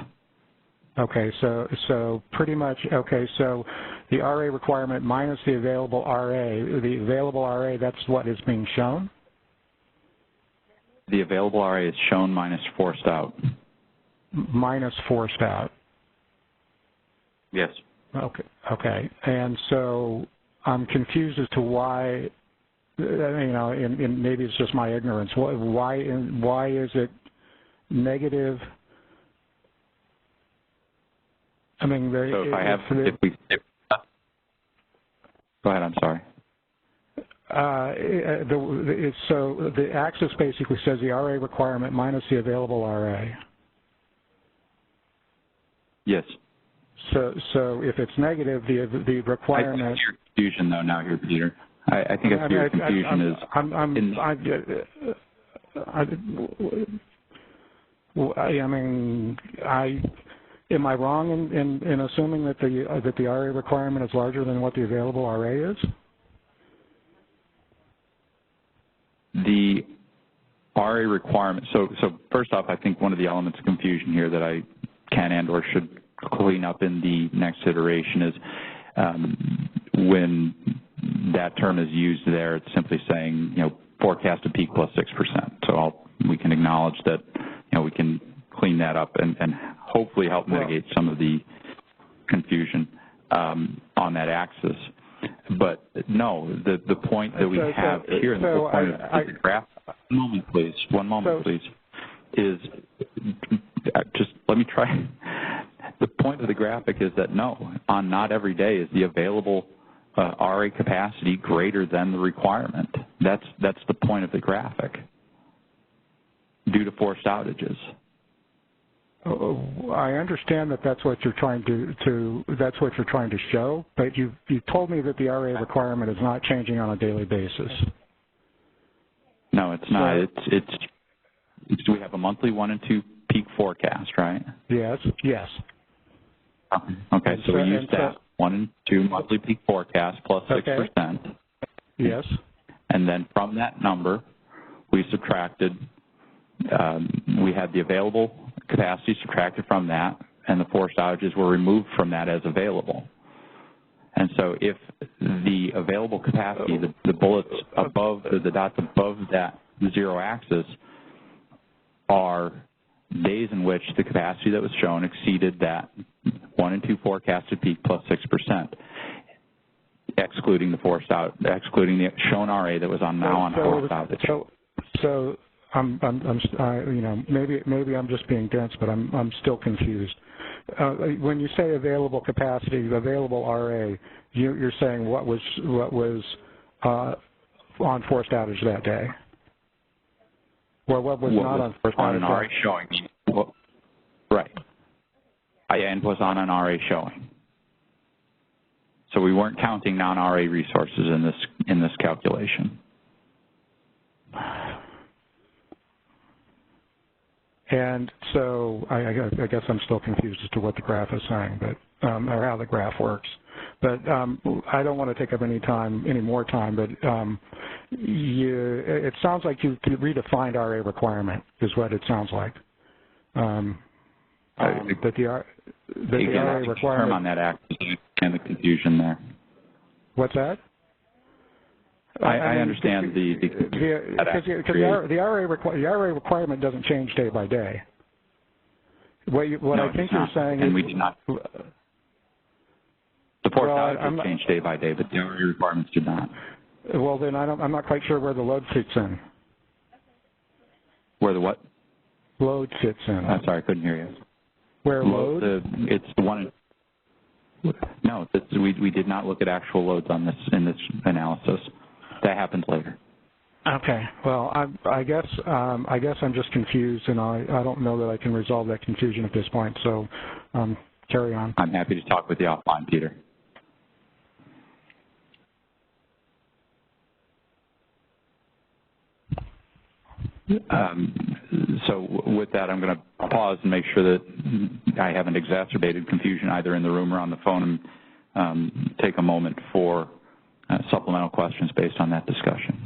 [SPEAKER 9] Okay, so pretty much, okay, so the RA requirement minus the available RA, that's what is being shown?
[SPEAKER 2] The available RA is shown minus forced out.
[SPEAKER 9] minus forced out.
[SPEAKER 2] Yes.
[SPEAKER 9] Okay. And so I'm confused as to why, and maybe it's just my ignorance. Why is it negative? I mean,
[SPEAKER 2] so if I have, go ahead. I'm sorry.
[SPEAKER 9] So the axis basically says the RA requirement minus the available RA.
[SPEAKER 2] Yes.
[SPEAKER 9] So if it's negative, the requirement.
[SPEAKER 2] I think your confusion though now here, Peter. I think your confusion is.
[SPEAKER 9] Am I wrong in assuming that the RA requirement is larger than what the available RA is?
[SPEAKER 2] The RA requirement. So first off, I think one of the elements of confusion here that I can and/or should clean up in the next iteration is when that term is used there, it's simply saying, forecasted peak plus 6%. So we can acknowledge that, we can clean that up and hopefully help mitigate some of the confusion on that axis. But no, the point that we have here, and the point of the graph, one moment please, is just let me try. The point of the graphic is that no, on not every day is the available RA capacity greater than the requirement. That's the point of the graphic due to forced outages.
[SPEAKER 9] I understand that that's what you're trying to show, but you told me that the RA requirement is not changing on a daily basis.
[SPEAKER 2] No, it's not. It's we have a monthly 1 and 2 peak forecast, right?
[SPEAKER 9] Yes.
[SPEAKER 2] Okay, so we use that 1 and 2 monthly peak forecast plus 6%.
[SPEAKER 9] Yes.
[SPEAKER 2] And then from that number, we subtracted. We had the available capacity subtracted from that, and the forced outages were removed from that as available. And so if the available capacity, the bullets above, the dots above that zero axis are days in which the capacity that was shown exceeded that 1 and 2 forecasted peak plus 6%, excluding the shown RA that was now on forced outage.
[SPEAKER 9] So maybe I'm just being dense, but I'm still confused. When you say available capacity, available RA, you're saying what was on forced outage that day, or what was not on forced outage?
[SPEAKER 2] On an RA showing, right? And was on an RA showing. So we weren't counting non-RA resources in this calculation.
[SPEAKER 9] And so I guess I'm still confused as to what the graph is saying, but or how the graph works. But I don't want to take up any more time. But it sounds like you redefined RA requirement, is what it sounds like. That the RA requirement
[SPEAKER 2] term on that axis and the confusion there.
[SPEAKER 9] What's that?
[SPEAKER 2] I understand
[SPEAKER 9] because the RA requirement doesn't change day by day. What I think you're saying is,
[SPEAKER 2] we did not. The forced outages change day by day, but the RA requirements did not.
[SPEAKER 9] Well, then I'm not quite sure where the load fits in.
[SPEAKER 2] Where the what?
[SPEAKER 9] Load fits in.
[SPEAKER 2] I'm sorry, I couldn't hear you.
[SPEAKER 9] Where load?
[SPEAKER 2] It's the one. No, we did not look at actual loads in this analysis. That happens later.
[SPEAKER 9] Okay. Well, I guess I'm just confused, and I don't know that I can resolve that confusion at this point. So, carry on.
[SPEAKER 2] I'm happy to talk with you offline, Peter. So with that, I'm going to pause and make sure that I haven't exacerbated confusion either in the room or on the phone, and take a moment for supplemental questions based on that discussion.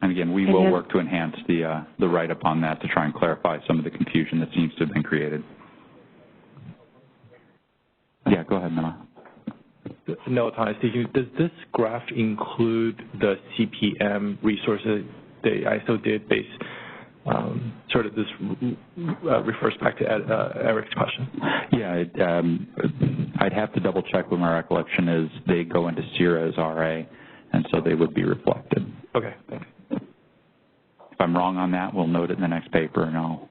[SPEAKER 2] And again, we will work to enhance the write-up on that to try and clarify some of the confusion that seems to have been created. Yeah, go ahead, Noah.
[SPEAKER 3] No, Tom, does this graph include the CPM resources the ISO did based sort of this refers back to Eric's question.
[SPEAKER 2] Yeah, I'd have to double check what my recollection is. They go into SIRA as RA, and so they would be reflected.
[SPEAKER 3] Okay, thanks.
[SPEAKER 2] If I'm wrong on that, we'll note it in the next paper, and I'll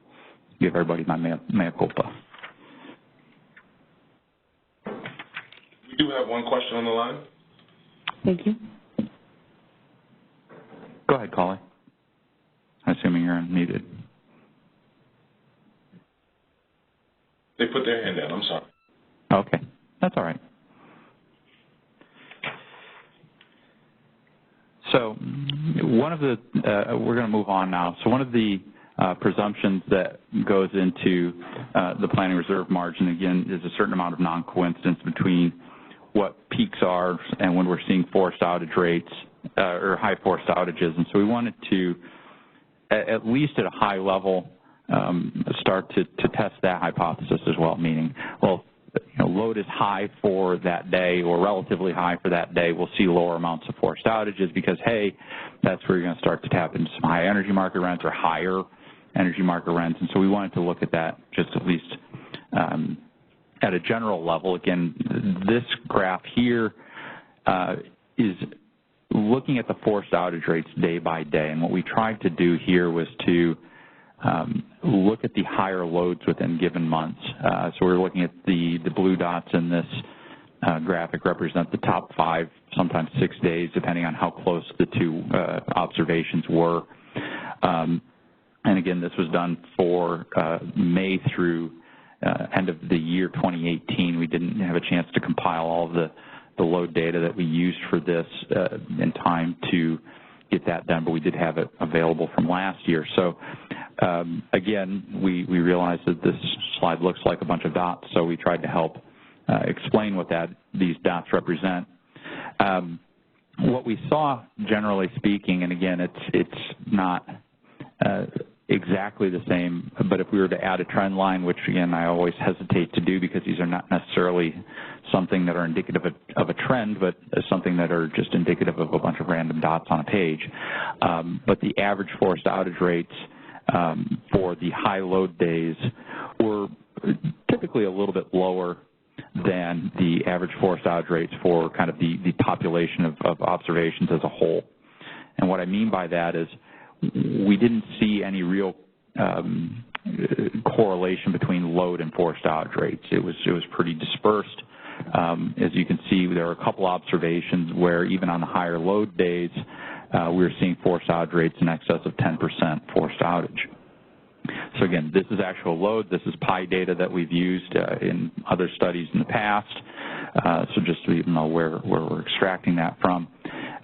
[SPEAKER 2] give everybody my mea culpa.
[SPEAKER 6] We do have one question on the line.
[SPEAKER 1] Thank you.
[SPEAKER 2] Go ahead, Cali. Assuming you're unmuted.
[SPEAKER 6] They put their hand down. I'm sorry.
[SPEAKER 2] Okay, that's all right. So one of the, we're going to move on now. So one of the presumptions that goes into the planning reserve margin, again, is a certain amount of non-coincidence between what peaks are and when we're seeing forced outage rates or high forced outages. And so we wanted to, at least at a high level, start to test that hypothesis as well, meaning, well, load is high for that day or relatively high for that day, we'll see lower amounts of forced outages because, hey, that's where you're going to start to tap into some high energy market rents or higher energy market rents. And so we wanted to look at that just at least at a general level. Again, this graph here is looking at the forced outage rates day by day. And what we tried to do here was to look at the higher loads within given months. So we're looking at the blue dots in this graphic represent the top 5, sometimes 6 days, depending on how close the two observations were. And again, this was done for May through end of the year 2018. We didn't have a chance to compile all of the load data that we used for this in time to get that done, but we did have it available from last year. So again, we realized that this slide looks like a bunch of dots, so we tried to help explain what these dots represent. What we saw, generally speaking, and again, it's not exactly the same, but if we were to add a trend line, which again I always hesitate to do because these are not necessarily something that are indicative of a trend, but something that are just indicative of a bunch of random dots on a page. But the average forced outage rates for the high load days were typically a little bit lower than the average forced outage rates for kind of the population of observations as a whole. And what I mean by that is we didn't see any real correlation between load and forced outage rates. It was pretty dispersed. As you can see, there are a couple observations where even on the higher load days, we were seeing forced outage rates in excess of 10% forced outage. So again, this is actual load. This is PI data that we've used in other studies in the past. So just so you know where we're extracting that from.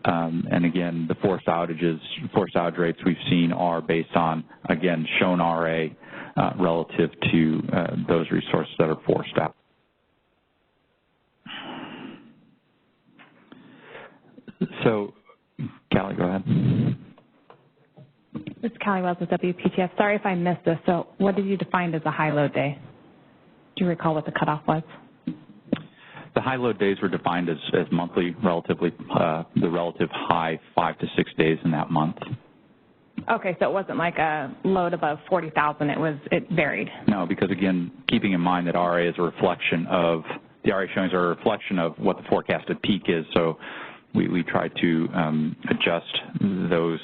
[SPEAKER 2] And again, the forced outage rates we've seen are based on, again, shown RA relative to those resources that are forced out. So, Callie, go ahead.
[SPEAKER 10] It's Callie Wells with WPTF. Sorry if I missed this. So what did you define as a high load day? Do you recall what the cutoff was?
[SPEAKER 2] The high load days were defined as monthly, relatively, the relative high 5 to 6 days in that month.
[SPEAKER 10] Okay, so it wasn't like a load above 40,000. It varied.
[SPEAKER 2] No, because again, keeping in mind that RA is a reflection of, the RA showings are a reflection of what the forecasted peak is. So we try to adjust those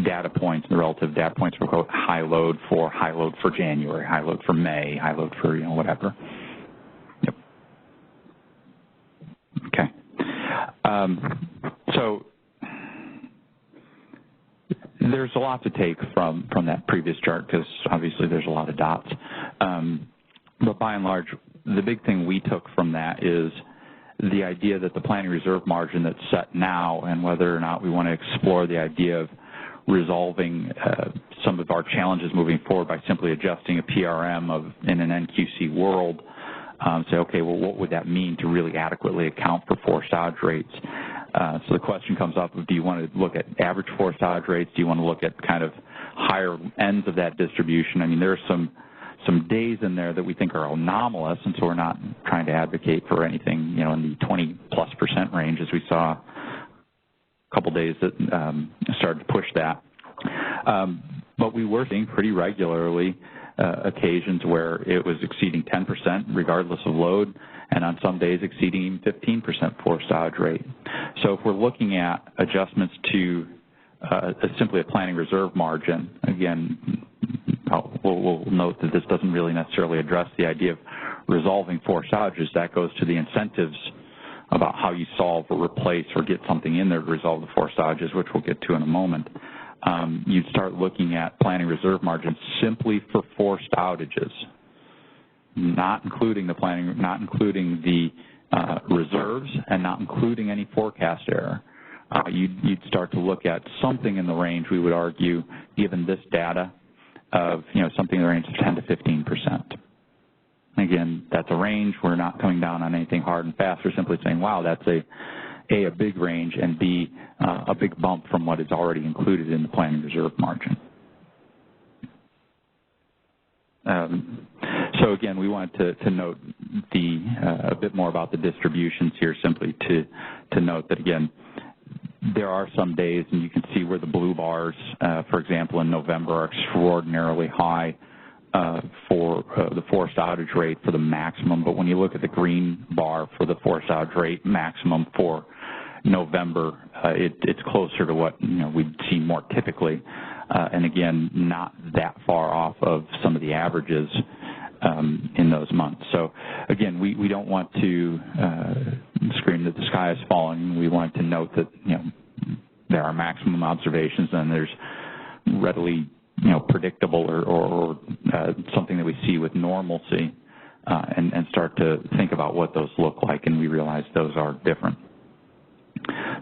[SPEAKER 2] data points, the relative data points for quote high load for January, high load for May, high load for whatever. Yep. Okay. So there's a lot to take from that previous chart because obviously there's a lot of dots. But by and large, the big thing we took from that is the idea that the planning reserve margin that's set now and whether or not we want to explore the idea of resolving some of our challenges moving forward by simply adjusting a PRM in an NQC world, say, okay, well, what would that mean to really adequately account for forced outage rates? So the question comes up of, do you want to look at average forced outage rates? Do you want to look at kind of higher ends of that distribution? I mean, there are some days in there that we think are anomalous, and so we're not trying to advocate for anything, in the 20+% range, as we saw a couple days that started to push that. But we were seeing pretty regularly occasions where it was exceeding 10% regardless of load, and on some days exceeding 15% forced outage rate. So if we're looking at adjustments to simply a planning reserve margin, again, we'll note that this doesn't really necessarily address the idea of resolving forced outages. That goes to the incentives about how you solve or replace or get something in there to resolve the forced outages, which we'll get to in a moment. You'd start looking at planning reserve margins simply for forced outages, not including the planning, not including the reserves, and not including any forecast error. You'd start to look at something in the range, we would argue, given this data, of something in the range of 10 to 15%. Again, that's a range. We're not coming down on anything hard and fast. We're simply saying, wow, that's a big range, and B, a big bump from what is already included in the planning reserve margin. So again, we wanted to note a bit more about the distributions here, simply to note that, again, there are some days, and you can see where the blue bars, for example, in November are extraordinarily high for the forced outage rate for the maximum. But when you look at the green bar for the forced outage rate maximum for November, it's closer to what we'd see more typically. And again, not that far off of some of the averages in those months. So again, we don't want to scream that the sky is falling. We want to note that there are maximum observations, and there's readily predictable or something that we see with normalcy, and start to think about what those look like, and we realize those are different.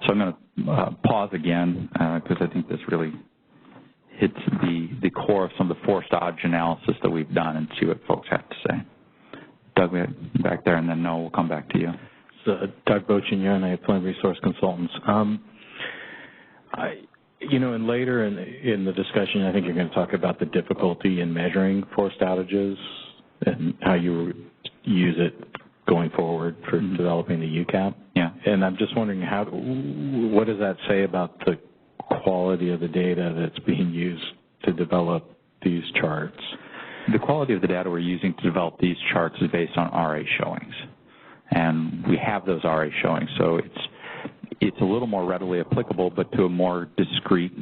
[SPEAKER 2] So I'm going to pause again because I think this really hits the core of some of the forced outage analysis that we've done, and see what folks have to say. Doug, back there, and then Noah, we'll come back to you.
[SPEAKER 4] So, Doug Bochignone, Flint Resource Consultants. And later in the discussion, I think you're going to talk about the difficulty in measuring forced outages and how you use it going forward for developing the UCAP.
[SPEAKER 2] Yeah.
[SPEAKER 4] And I'm just wondering what does that say about the quality of the data that's being used to develop these charts?
[SPEAKER 2] The quality of the data we're using to develop these charts is based on RA showings. And we have those RA showings, so it's a little more readily applicable, but to a more discrete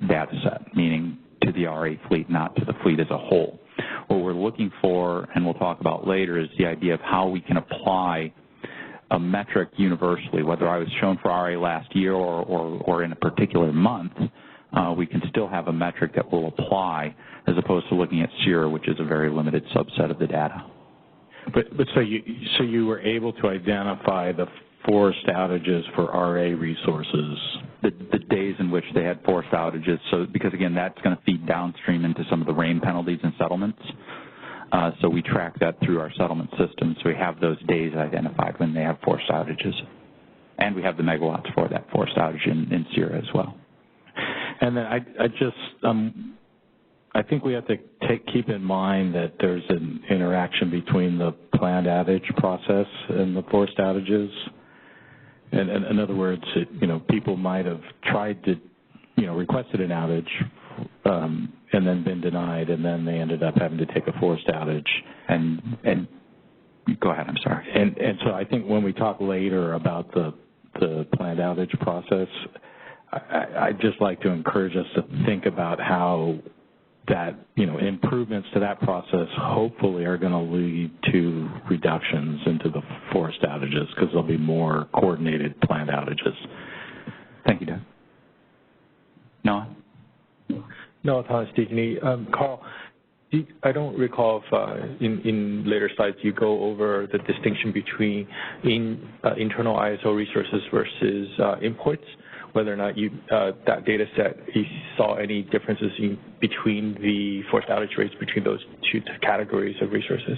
[SPEAKER 2] data set, meaning to the RA fleet, not to the fleet as a whole. What we're looking for, and we'll talk about later, is the idea of how we can apply a metric universally. Whether I was shown for RA last year or in a particular month, we can still have a metric that will apply, as opposed to looking at SEER, which is a very limited subset of the data.
[SPEAKER 4] But so you were able to identify the forced outages for RA resources?
[SPEAKER 2] The days in which they had forced outages. So because, again, that's going to feed downstream into some of the rain penalties and settlements. So we track that through our settlement system. So we have those days identified when they have forced outages. And we have the megawatts for that forced outage in SEER as well.
[SPEAKER 4] And then I think we have to keep in mind that there's an interaction between the planned outage process and the forced outages. And in other words, people might have tried to, requested an outage and then been denied, and then they ended up having to take a forced outage.
[SPEAKER 2] And go ahead, I'm sorry.
[SPEAKER 4] And so I think when we talk later about the planned outage process, I'd just like to encourage us to think about how that, improvements to that process hopefully are going to lead to reductions into the forced outages, because there'll be more coordinated planned outages.
[SPEAKER 2] Thank you, Doug. Noah?
[SPEAKER 3] No, Thomas Deacony. Carl, I don't recall if in later slides you go over the distinction between internal ISO resources versus imports, whether or not that data set, you saw any differences between the forced outage rates between those two categories of resources?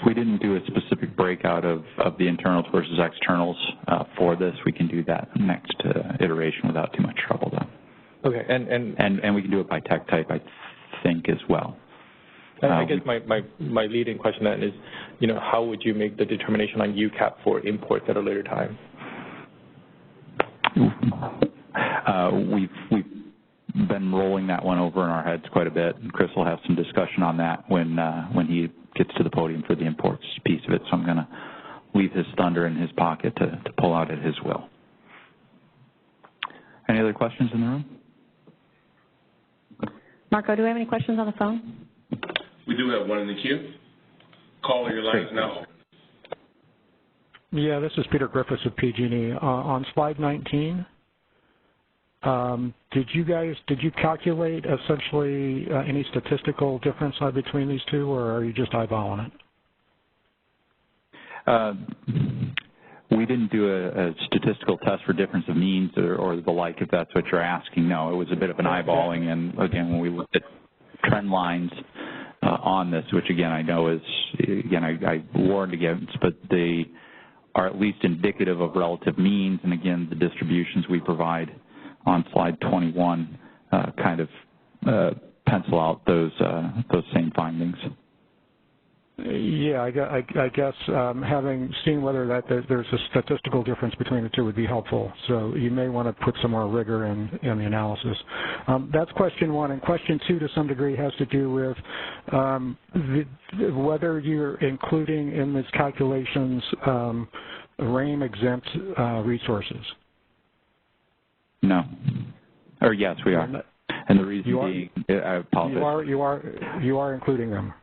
[SPEAKER 2] We didn't do a specific breakout of the internals versus externals for this. We can do that next iteration without too much trouble, though.
[SPEAKER 3] Okay,
[SPEAKER 2] and we can do it by tech type, I think, as well.
[SPEAKER 3] I guess my leading question then is, how would you make the determination on UCAP for imports at a later time?
[SPEAKER 2] We've been rolling that one over in our heads quite a bit, and Chris will have some discussion on that when he gets to the podium for the imports piece of it. So I'm going to leave his thunder in his pocket to pull out at his will. Any other questions in the room?
[SPEAKER 1] Marco, do we have any questions on the phone?
[SPEAKER 6] We do have one in the queue. Caller, your line is now open.
[SPEAKER 9] Yeah, this is Peter Griffiths of PG&E. On slide 19, did you calculate essentially any statistical difference between these two, or are you just eyeballing it?
[SPEAKER 2] We didn't do a statistical test for difference of means or the like, if that's what you're asking. No, it was a bit of an eyeballing, and again, when we looked at trend lines on this, which again I know is, again, I warned against, but they are at least indicative of relative means, and again, the distributions we provide on slide 21 kind of pencil out those same findings.
[SPEAKER 9] Yeah, I guess having seen whether there's a statistical difference between the two would be helpful. So you may want to put some more rigor in the analysis. That's question one. And question two, to some degree, has to do with whether you're including in these calculations RAIM-exempt resources.
[SPEAKER 2] No. Or yes, we are. And the reason being, I apologize.
[SPEAKER 9] You are including them.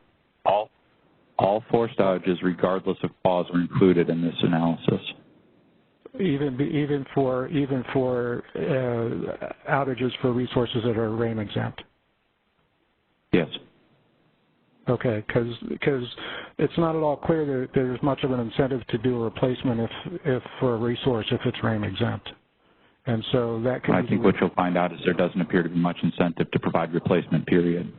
[SPEAKER 2] All forced outages, regardless of cause, are included in this analysis.
[SPEAKER 9] Even for outages for resources that are RAIM exempt.
[SPEAKER 2] Yes.
[SPEAKER 9] Okay, because it's not at all clear that there's much of an incentive to do a replacement if for a resource if it's RAIM exempt, and so that could.
[SPEAKER 2] I think what you'll find out is there doesn't appear to be much incentive to provide replacement. Period.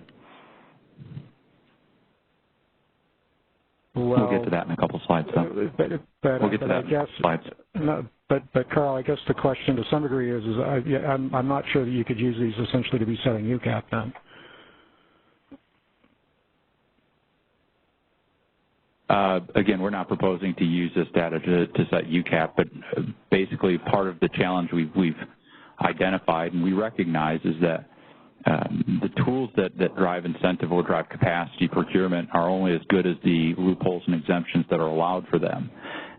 [SPEAKER 2] We'll get to that in a couple slides, though. We'll get to that in a couple slides.
[SPEAKER 9] No, but Carl, I guess the question to some degree is I'm not sure that you could use these essentially to be setting UCAP then.
[SPEAKER 2] Again, we're not proposing to use this data to set UCAP, but basically part of the challenge we've identified and we recognize is that the tools that drive incentive or drive capacity procurement are only as good as the loopholes and exemptions that are allowed for them.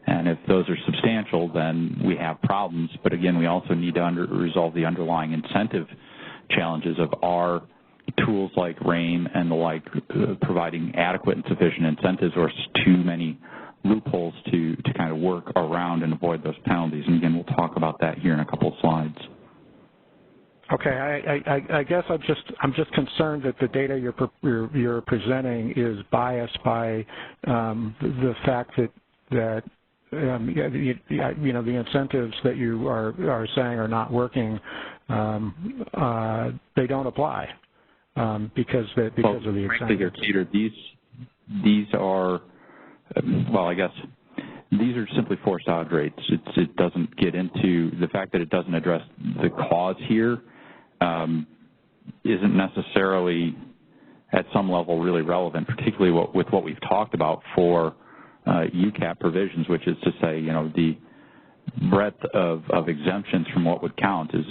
[SPEAKER 2] And if those are substantial, then we have problems. But again, we also need to resolve the underlying incentive challenges of our tools like RAIM and the like, providing adequate and sufficient incentives, or too many loopholes to kind of work around and avoid those penalties. And again, we'll talk about that here in a couple of slides.
[SPEAKER 9] Okay, I guess I'm just concerned that the data you're presenting is biased by the fact that the incentives that you are saying are not working, they don't apply because of the incentives.
[SPEAKER 2] Peter, these are, well, I guess these are simply forced outage rates. It doesn't get into the fact that it doesn't address the cause here. Isn't necessarily at some level really relevant, particularly with what we've talked about for UCAP provisions, which is to say, the breadth of exemptions from what would count is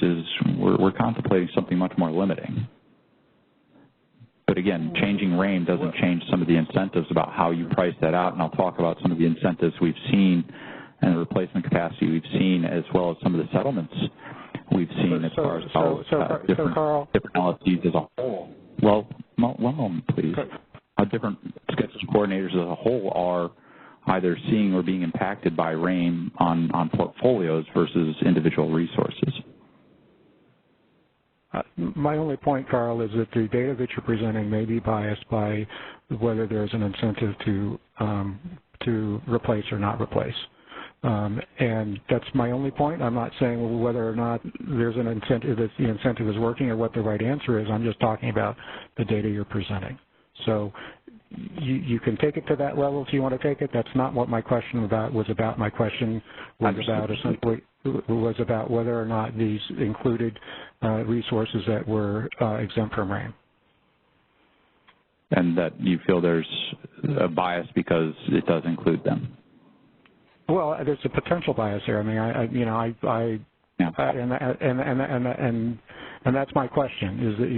[SPEAKER 2] we're contemplating something much more limiting. But again, changing RAIM doesn't change some of the incentives about how you price that out, and I'll talk about some of the incentives we've seen and the replacement capacity we've seen, as well as some of the settlements we've seen as far as how different LSDs as a whole. Well, one moment, please. How different schedules coordinators as a whole are either seeing or being impacted by RAIM on portfolios versus individual resources.
[SPEAKER 9] My only point, Carl, is that the data that you're presenting may be biased by whether there's an incentive to replace or not replace. And that's my only point. I'm not saying whether or not there's an incentive, that the incentive is working or what the right answer is. I'm just talking about the data you're presenting. So you can take it to that level if you want to take it. That's not what my question was about. My question was about essentially about whether or not these included resources that were exempt from RAIM.
[SPEAKER 2] And that you feel there's a bias because it does include them.
[SPEAKER 9] Well, there's a potential bias there. I mean,
[SPEAKER 2] Yeah.
[SPEAKER 9] And that's my question: is that,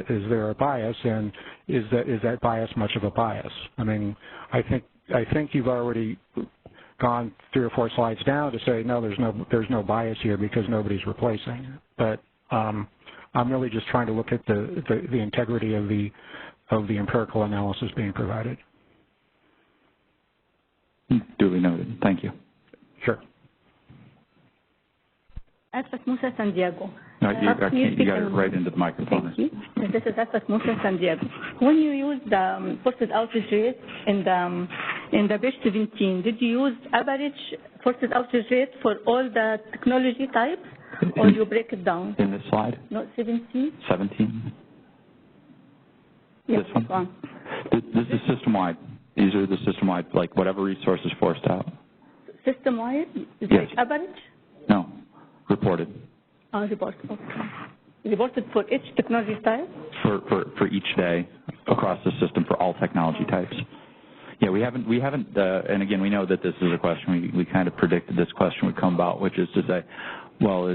[SPEAKER 9] is there a bias, and is that bias much of a bias? I mean, I think you've already gone 3 or 4 slides down to say no, there's no bias here because nobody's replacing it. But I'm really just trying to look at the integrity of the empirical analysis being provided.
[SPEAKER 2] Duly noted. Thank you.
[SPEAKER 9] Sure.
[SPEAKER 11] Asfat Musa, San Diego.
[SPEAKER 2] No, you got it right into the microphone.
[SPEAKER 11] Thank you. This is Asfat Musa, San Diego. When you use the forced outage rate in the page 17, did you use average forced outage rate for all the technology types, or you break it down?
[SPEAKER 2] In this slide?
[SPEAKER 11] No, 17.
[SPEAKER 2] 17?
[SPEAKER 11] Yes,
[SPEAKER 2] this one? This is system-wide. These are the system-wide, like whatever resource is forced out.
[SPEAKER 11] System-wide? Is
[SPEAKER 2] yes.
[SPEAKER 11] it average?
[SPEAKER 2] No. Reported.
[SPEAKER 11] Reported. Okay. Reported for each technology type?
[SPEAKER 2] For each day across the system for all technology types. Yeah, we haven't, and again, we know that this is a question, we kind of predicted this question would come about, which is to say, well,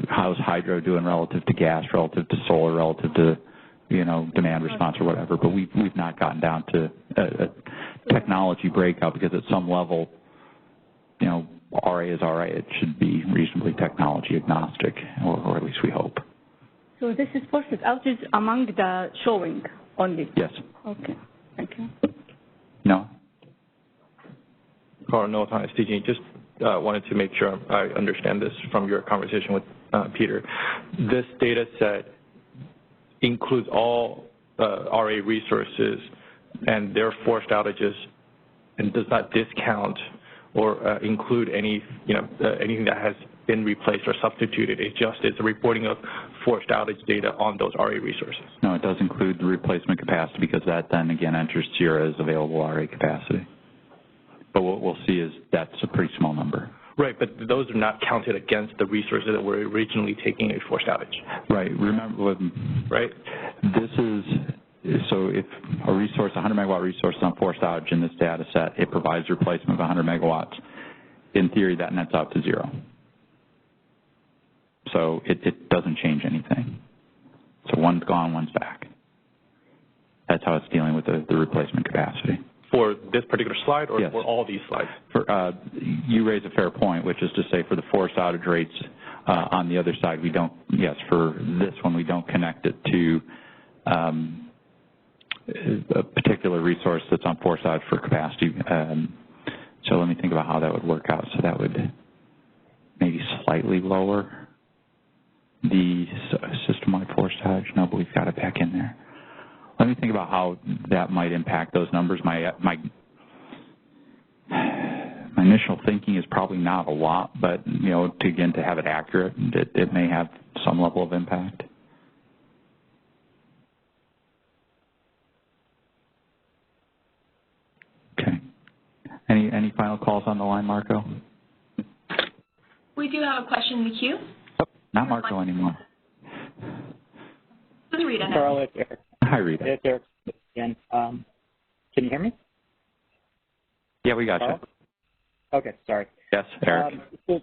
[SPEAKER 2] how's hydro doing relative to gas, relative to solar, relative to, demand response or whatever, but we've not gotten down to a technology breakout because at some level, RA is RA. It should be reasonably technology agnostic, or at least we hope.
[SPEAKER 11] So this is forced outage among the showing only?
[SPEAKER 2] Yes.
[SPEAKER 11] Okay. Thank you.
[SPEAKER 2] No.
[SPEAKER 3] Carl, no, SDG. Just wanted to make sure I understand this from your conversation with Peter. This data set includes all RA resources and their forced outages, and does not discount or include anything that has been replaced or substituted. It's a reporting of forced outage data on those RA resources.
[SPEAKER 2] No, it does include the replacement capacity because that then again enters Sierra's available RA capacity. But what we'll see is that's a pretty small number.
[SPEAKER 3] Right, but those are not counted against the resources that were originally taking a forced outage.
[SPEAKER 2] Right. Remember,
[SPEAKER 3] right?
[SPEAKER 2] This is, so if a resource, 100 megawatt resource is on forced outage in this data set, it provides replacement of 100 megawatts. In theory, that nets out to 0. So it doesn't change anything. So one's gone, one's back. That's how it's dealing with the replacement capacity.
[SPEAKER 3] For this particular slide, or
[SPEAKER 2] yes.
[SPEAKER 3] for all these slides?
[SPEAKER 2] You raise a fair point, which is to say for the forced outage rates on the other side, we don't, yes, for this one, we don't connect it to a particular resource that's on forced outage for capacity. So let me think about how that would work out. So that would maybe slightly lower the system-wide forced outage. No, but we've got it back in there. Let me think about how that might impact those numbers. My initial thinking is probably not a lot, but to have it accurate, it may have some level of impact. Okay. Any final calls on the line, Marco?
[SPEAKER 12] We do have a question in the queue.
[SPEAKER 2] Oh, not Marco anymore.
[SPEAKER 12] Rita.
[SPEAKER 7] Carl, it's Eric.
[SPEAKER 2] Hi, Rita.
[SPEAKER 7] It's Eric again. Can you hear me?
[SPEAKER 2] Yeah, we got you.
[SPEAKER 7] Okay, sorry.
[SPEAKER 2] Yes, Eric.
[SPEAKER 7] So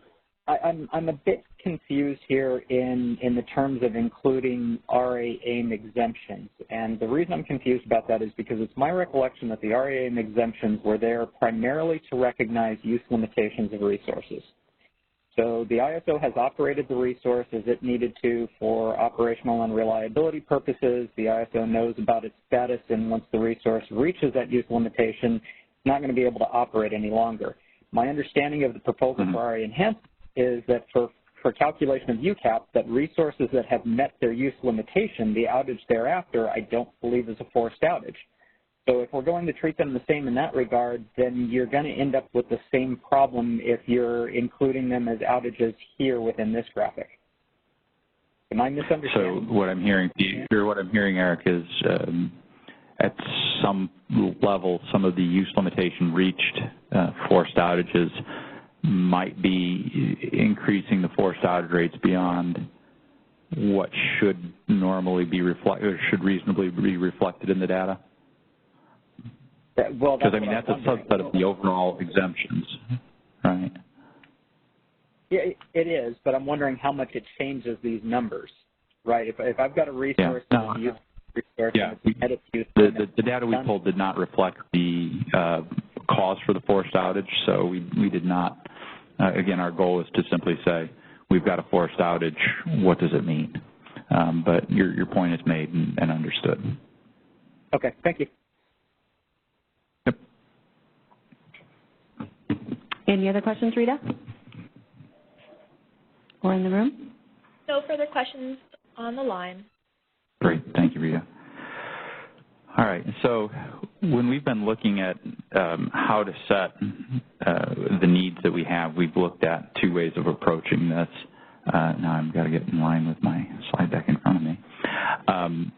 [SPEAKER 7] I'm a bit confused here in the terms of including RA-AIM exemptions. And the reason I'm confused about that is because it's my recollection that the RA-AIM exemptions were there primarily to recognize use limitations of resources. So the ISO has operated the resource as it needed to for operational and reliability purposes. The ISO knows about its status, and once the resource reaches that use limitation, it's not going to be able to operate any longer. My understanding of the proposal for RA enhancement is that for calculation of UCAP, that resources that have met their use limitation, the outage thereafter, I don't believe is a forced outage. So if we're going to treat them the same in that regard, then you're going to end up with the same problem if you're including them as outages here within this graphic. Am I misunderstanding?
[SPEAKER 2] So what I'm hearing, Eric, is at some level, some of the use limitation reached forced outages might be increasing the forced outage rates beyond what should normally be reflected, or should reasonably be reflected in the data.
[SPEAKER 7] Well,
[SPEAKER 2] because, I mean, that's a subset of the overall exemptions, right?
[SPEAKER 7] it is, but I'm wondering how much it changes these numbers, right? If I've got a resource and use resource and it's ahead of use,
[SPEAKER 2] the data we pulled did not reflect the cause for the forced outage, so we did not. Again, our goal is to simply say we've got a forced outage. What does it mean? But your point is made and understood.
[SPEAKER 7] Okay, thank you.
[SPEAKER 2] Yep.
[SPEAKER 1] Any other questions, Rita? Or in the room?
[SPEAKER 12] No further questions on the line.
[SPEAKER 2] Great. Thank you, Rita. All right. So when we've been looking at how to set the needs that we have, we've looked at two ways of approaching this. Now I've got to get in line with my slide deck in front of me.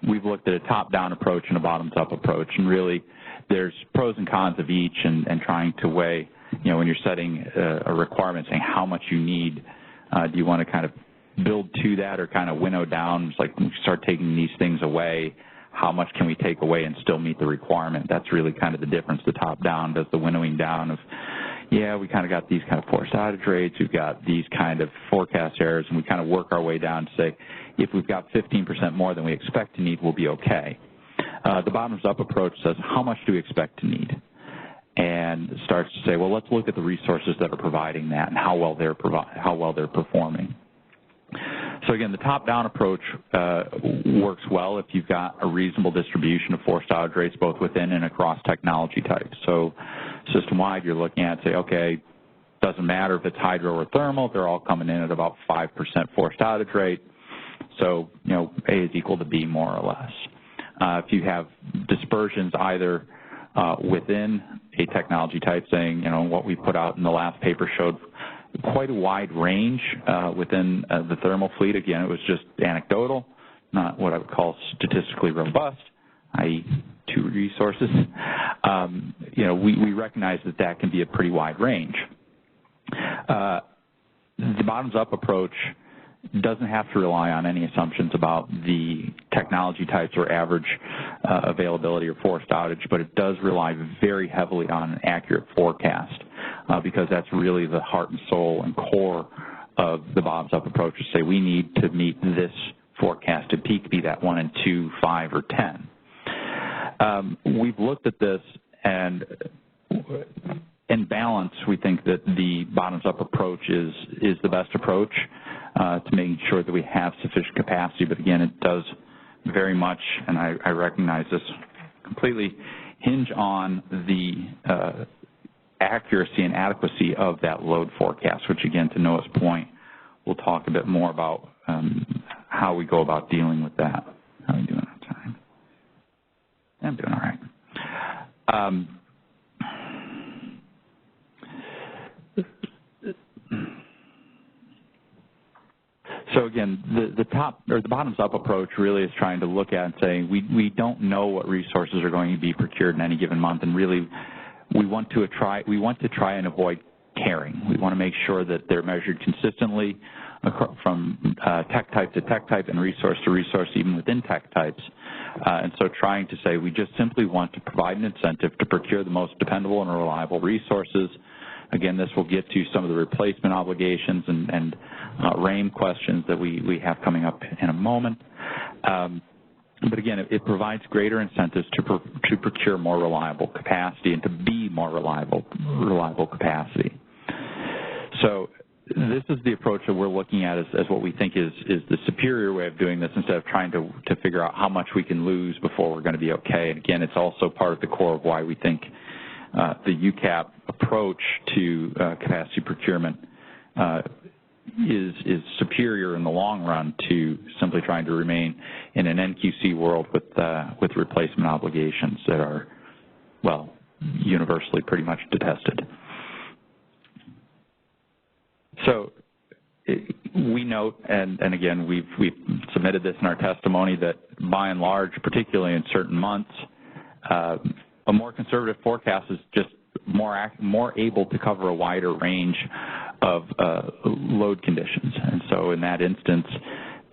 [SPEAKER 2] We've looked at a top-down approach and a bottoms-up approach, and really there's pros and cons of each, and trying to weigh, when you're setting a requirement, saying how much you need, do you want to kind of build to that or kind of winnow down? It's like when you start taking these things away, how much can we take away and still meet the requirement? That's really kind of the difference. The top-down does the winnowing down of, we kind of got these kind of forced outage rates, we've got these kind of forecast errors, and we kind of work our way down to say, if we've got 15% more than we expect to need, we'll be okay. The bottoms-up approach says, how much do we expect to need? And starts to say, well, let's look at the resources that are providing that and how well they're performing. So again, the top-down approach works well if you've got a reasonable distribution of forced outage rates both within and across technology types. So system-wide, you're looking at, say, okay, doesn't matter if it's hydro or thermal, they're all coming in at about 5% forced outage rate. So, A is equal to B more or less. If you have dispersions either within a technology type, saying, what we put out in the last paper showed quite a wide range within the thermal fleet. Again, it was just anecdotal, not what I would call statistically robust, i.e. 2 resources. We recognize that can be a pretty wide range. The bottoms-up approach doesn't have to rely on any assumptions about the technology types or average availability or forced outage, but it does rely very heavily on an accurate forecast because that's really the heart and soul and core of the bottoms-up approach to say we need to meet this forecasted peak, be that 1 and 2, 5, or 10. We've looked at this, and in balance, we think that the bottoms-up approach is the best approach to making sure that we have sufficient capacity. But again, it does very much, and I recognize this completely, hinge on the accuracy and adequacy of that load forecast, which again, to Noah's point, we'll talk a bit more about how we go about dealing with that. How are we doing on time? I'm doing all right. So again, the bottoms-up approach really is trying to look at and saying we don't know what resources are going to be procured in any given month, and really we want to try and avoid caring. We want to make sure that they're measured consistently from tech type to tech type and resource to resource, even within tech types. And so trying to say we just simply want to provide an incentive to procure the most dependable and reliable resources. Again, this will get to some of the replacement obligations and RAIM questions that we have coming up in a moment. But again, it provides greater incentives to procure more reliable capacity and to be more reliable capacity. So this is the approach that we're looking at as what we think is the superior way of doing this, instead of trying to figure out how much we can lose before we're going to be okay. And again, it's also part of the core of why we think the UCAP approach to capacity procurement is superior in the long run to simply trying to remain in an NQC world with replacement obligations that are, well, universally pretty much detested. So we note, and again, we've submitted this in our testimony, that by and large, particularly in certain months, a more conservative forecast is just more able to cover a wider range of load conditions. And so in that instance,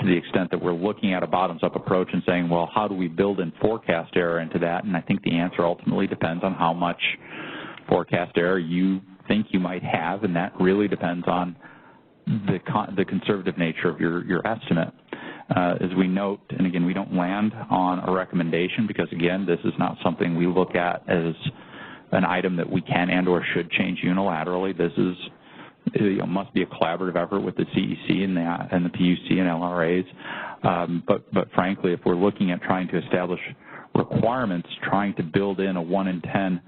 [SPEAKER 2] to the extent that we're looking at a bottoms-up approach and saying, well, how do we build in forecast error into that? And I think the answer ultimately depends on how much forecast error you think you might have, and that really depends on the conservative nature of your estimate. As we note, and again, we don't land on a recommendation because, again, this is not something we look at as an item that we can and or should change unilaterally. This is, must be a collaborative effort with the CEC and the PUC and LRAs. But frankly, if we're looking at trying to establish requirements, trying to build in a 1 in 10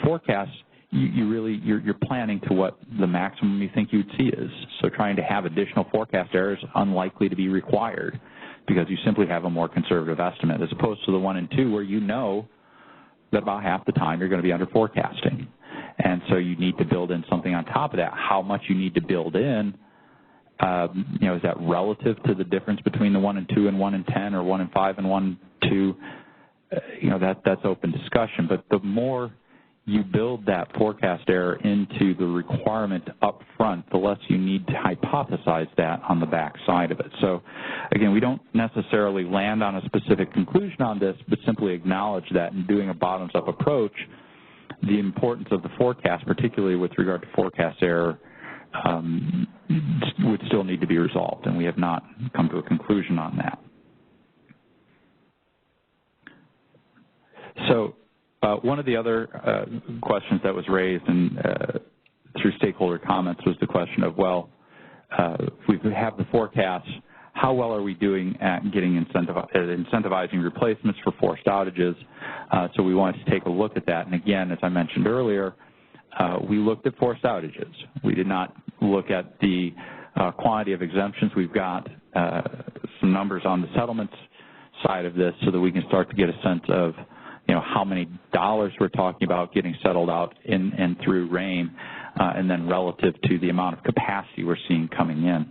[SPEAKER 2] forecast, you're planning to what the maximum you think you'd see is. So trying to have additional forecast errors is unlikely to be required because you simply have a more conservative estimate as opposed to the 1 in 2 where you know that about half the time you're going to be under forecasting. And so you need to build in something on top of that. How much you need to build in, is that relative to the difference between the 1 in 2 and 1 in 10 or 1 in 5 and 1 in 2? That's open discussion. But the more you build that forecast error into the requirement up front, the less you need to hypothesize that on the back side of it. So, again, we don't necessarily land on a specific conclusion on this, but simply acknowledge that in doing a bottoms-up approach, the importance of the forecast, particularly with regard to forecast error, would still need to be resolved, and we have not come to a conclusion on that. So, one of the other questions that was raised through stakeholder comments was the question of, well, if we have the forecast, how well are we doing at getting incentivizing replacements for forced outages? So we wanted to take a look at that. And again, as I mentioned earlier, we looked at forced outages. We did not look at the quantity of exemptions. We've got some numbers on the settlements side of this so that we can start to get a sense of how many dollars we're talking about getting settled out in and through RAIM, and then relative to the amount of capacity we're seeing coming in.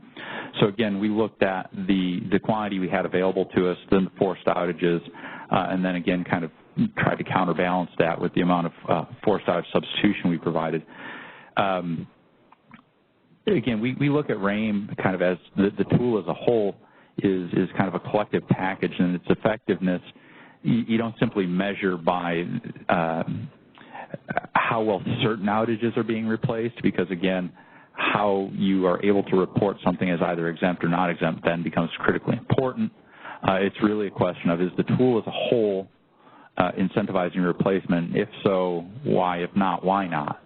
[SPEAKER 2] So again, we looked at the quantity we had available to us, then the forced outages, and then again kind of tried to counterbalance that with the amount of forced outage substitution we provided. Again, we look at RAIM kind of as the tool as a whole is kind of a collective package, and its effectiveness you don't simply measure by how well certain outages are being replaced, because again, how you are able to report something as either exempt or not exempt then becomes critically important. It's really a question of, is the tool as a whole incentivizing replacement? If so, why? If not, why not?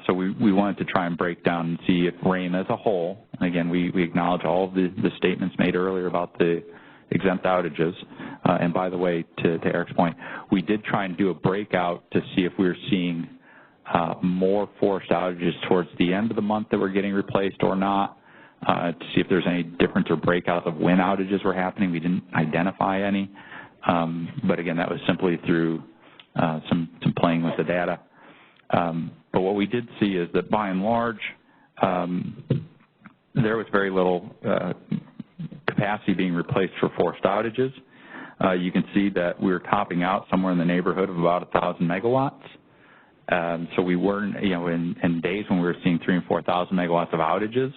[SPEAKER 2] So we wanted to try and break down and see if RAIM as a whole, and again, we acknowledge all of the statements made earlier about the exempt outages. And by the way, to Eric's point, we did try and do a breakout to see if we were seeing more forced outages towards the end of the month that were getting replaced or not, to see if there's any difference or breakouts of when outages were happening. We didn't identify any. But again, that was simply through some playing with the data. But what we did see is that by and large, there was very little capacity being replaced for forced outages. You can see that we were topping out somewhere in the neighborhood of about 1,000 megawatts. So we weren't, in days when we were seeing 3,000 and 4,000 megawatts of outages.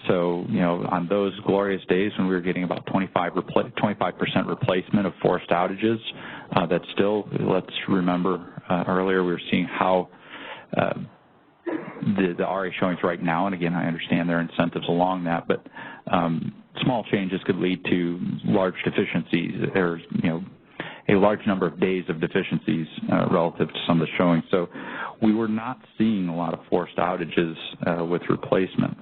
[SPEAKER 2] So, on those glorious days when we were getting about 25% replacement of forced outages, that's still, let's remember earlier we were seeing how the RA showings right now, and again, I understand there are incentives along that, but small changes could lead to large deficiencies. There's, a large number of days of deficiencies relative to some of the showings. So we were not seeing a lot of forced outages with replacement.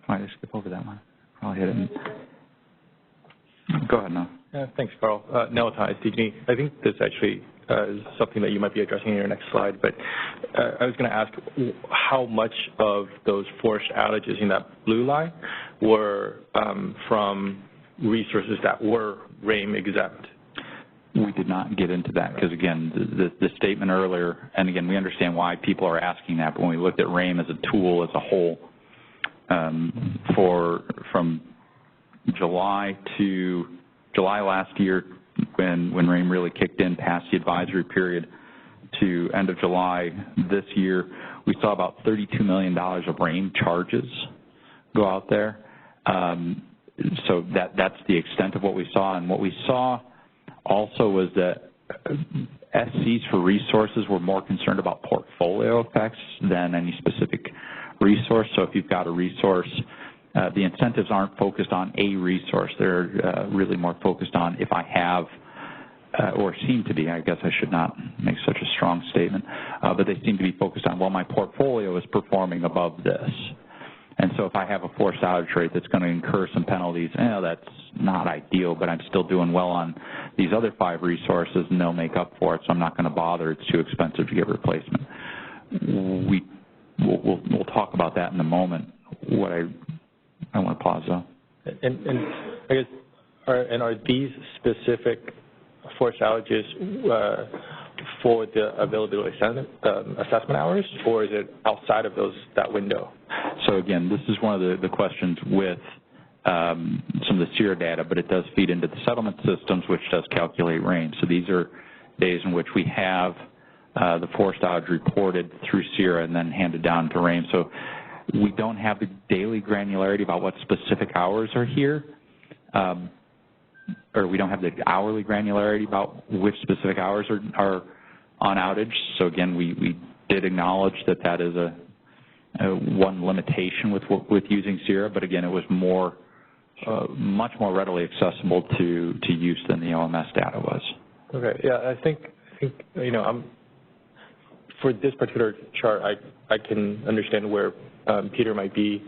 [SPEAKER 2] Might I skip over that one? Probably hit it. Go ahead, Noah.
[SPEAKER 3] Thanks, Carl. Noah, I think this actually is something that you might be addressing in your next slide, but I was going to ask how much of those forced outages in that blue line were from resources that were RAIM exempt?
[SPEAKER 2] We did not get into that because, again, the statement earlier, and again, we understand why people are asking that, but when we looked at RAIM as a tool as a whole, from July last year, when RAIM really kicked in past the advisory period, to end of July this year, we saw about $32 million of RAIM charges go out there. So that's the extent of what we saw. And what we saw also was that SCs for resources were more concerned about portfolio effects than any specific resource. So if you've got a resource, the incentives aren't focused on a resource. They're really more focused on if I have, or seem to be, I guess I should not make such a strong statement, but they seem to be focused on, well, my portfolio is performing above this. And so if I have a forced outage rate that's going to incur some penalties, that's not ideal, but I'm still doing well on these other 5 resources, and they'll make up for it, so I'm not going to bother. It's too expensive to get replacement. We'll talk about that in a moment. What I want to pause, though.
[SPEAKER 3] And I guess, are these specific forced outages for the availability assessment hours, or is it outside of that window?
[SPEAKER 2] So again, this is one of the questions with some of the SEER data, but it does feed into the settlement systems, which does calculate range. So these are days in which we have the forced outage reported through SEER and then handed down to RAIM. So we don't have the daily granularity about what specific hours are here, or we don't have the hourly granularity about which specific hours are on outage. So again, we did acknowledge that is one limitation with using SEER, but again, it was much more readily accessible to use than the OMS data was.
[SPEAKER 3] Okay, yeah, I think for this particular chart, I can understand where Peter might be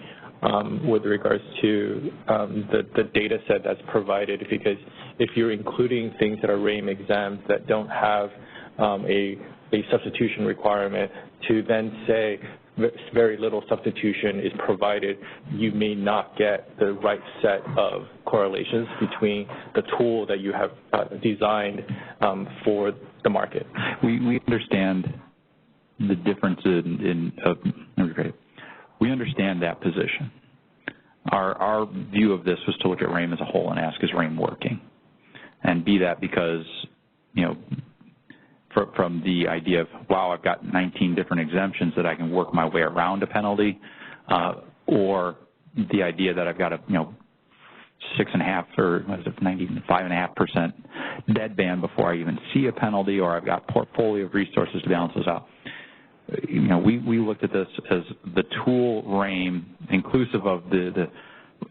[SPEAKER 3] with regards to the data set that's provided, because if you're including things that are RAIM exempt that don't have a substitution requirement, to then say very little substitution is provided, you may not get the right set of correlations between the tool that you have designed for the market.
[SPEAKER 2] We understand the difference we understand that position. Our view of this was to look at RAIM as a whole and ask, is RAIM working? And be that because, from the idea of, wow, I've got 19 different exemptions that I can work my way around a penalty, or the idea that I've got a, 6.5 or what is it, 95.5% deadband before I even see a penalty, or I've got portfolio of resources to balance this out. We looked at this as the tool RAIM, inclusive of the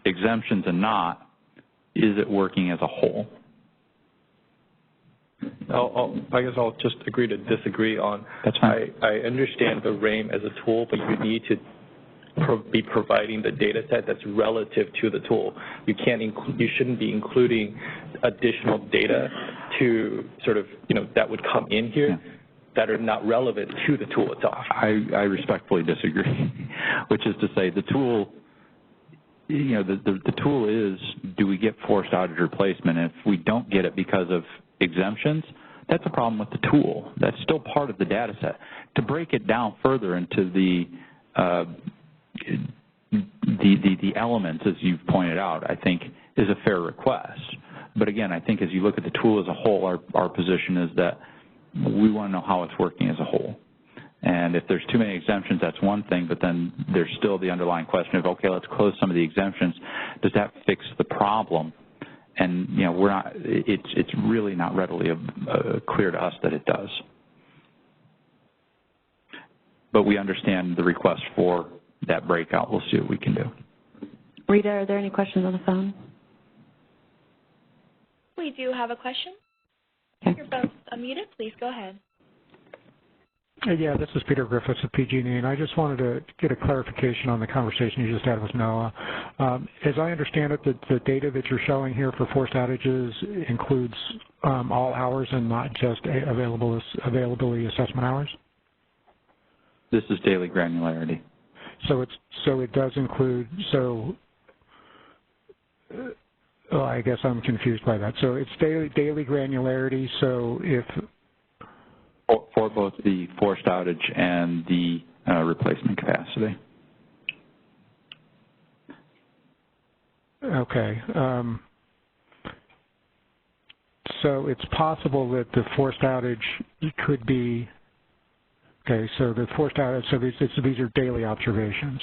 [SPEAKER 2] exemptions and not, is it working as a whole?
[SPEAKER 3] I guess I'll just agree to disagree on.
[SPEAKER 2] That's fine.
[SPEAKER 3] I understand the RAIM as a tool, but you need to be providing the data set that's relative to the tool. You shouldn't be including additional data to sort of, that would come in here. Yeah. That are not relevant to the tool itself.
[SPEAKER 2] I respectfully disagree, which is to say the tool, the tool is, do we get forced outage replacement? And if we don't get it because of exemptions, that's a problem with the tool. That's still part of the data set. To break it down further into the elements, as you've pointed out, I think is a fair request. But again, I think as you look at the tool as a whole, our position is that we want to know how it's working as a whole. And if there's too many exemptions, that's one thing, but then there's still the underlying question of, okay, let's close some of the exemptions. Does that fix the problem? And, it's really not readily clear to us that it does. But we understand the request for that breakout. We'll see what we can do.
[SPEAKER 1] Rita, are there any questions on the phone?
[SPEAKER 12] We do have a question.
[SPEAKER 1] Okay.
[SPEAKER 12] You're both unmuted. Please go ahead.
[SPEAKER 9] Yeah, this is Peter Griffiths of PG&E, and I just wanted to get a clarification on the conversation you just had with Noah. As I understand it, the data that you're showing here for forced outages includes all hours and not just availability assessment hours?
[SPEAKER 2] This is daily granularity.
[SPEAKER 9] So it does include, I guess I'm confused by that. So it's daily granularity, so if...
[SPEAKER 2] For both the forced outage and the replacement capacity.
[SPEAKER 9] Okay. So it's possible that the forced outage could be... Okay, so the forced outage, so these are daily observations.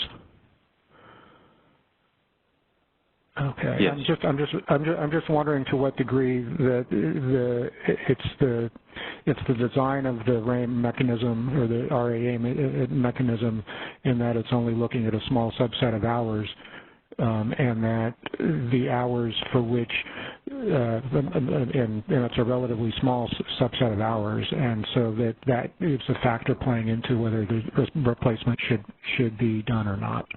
[SPEAKER 9] Okay.
[SPEAKER 2] Yes.
[SPEAKER 9] I'm just wondering to what degree that it's the design of the RAIM mechanism or the RAA mechanism in that it's only looking at a small subset of hours, and that the hours for which and it's a relatively small subset of hours, and so that is a factor playing into whether the replacement should be done or not.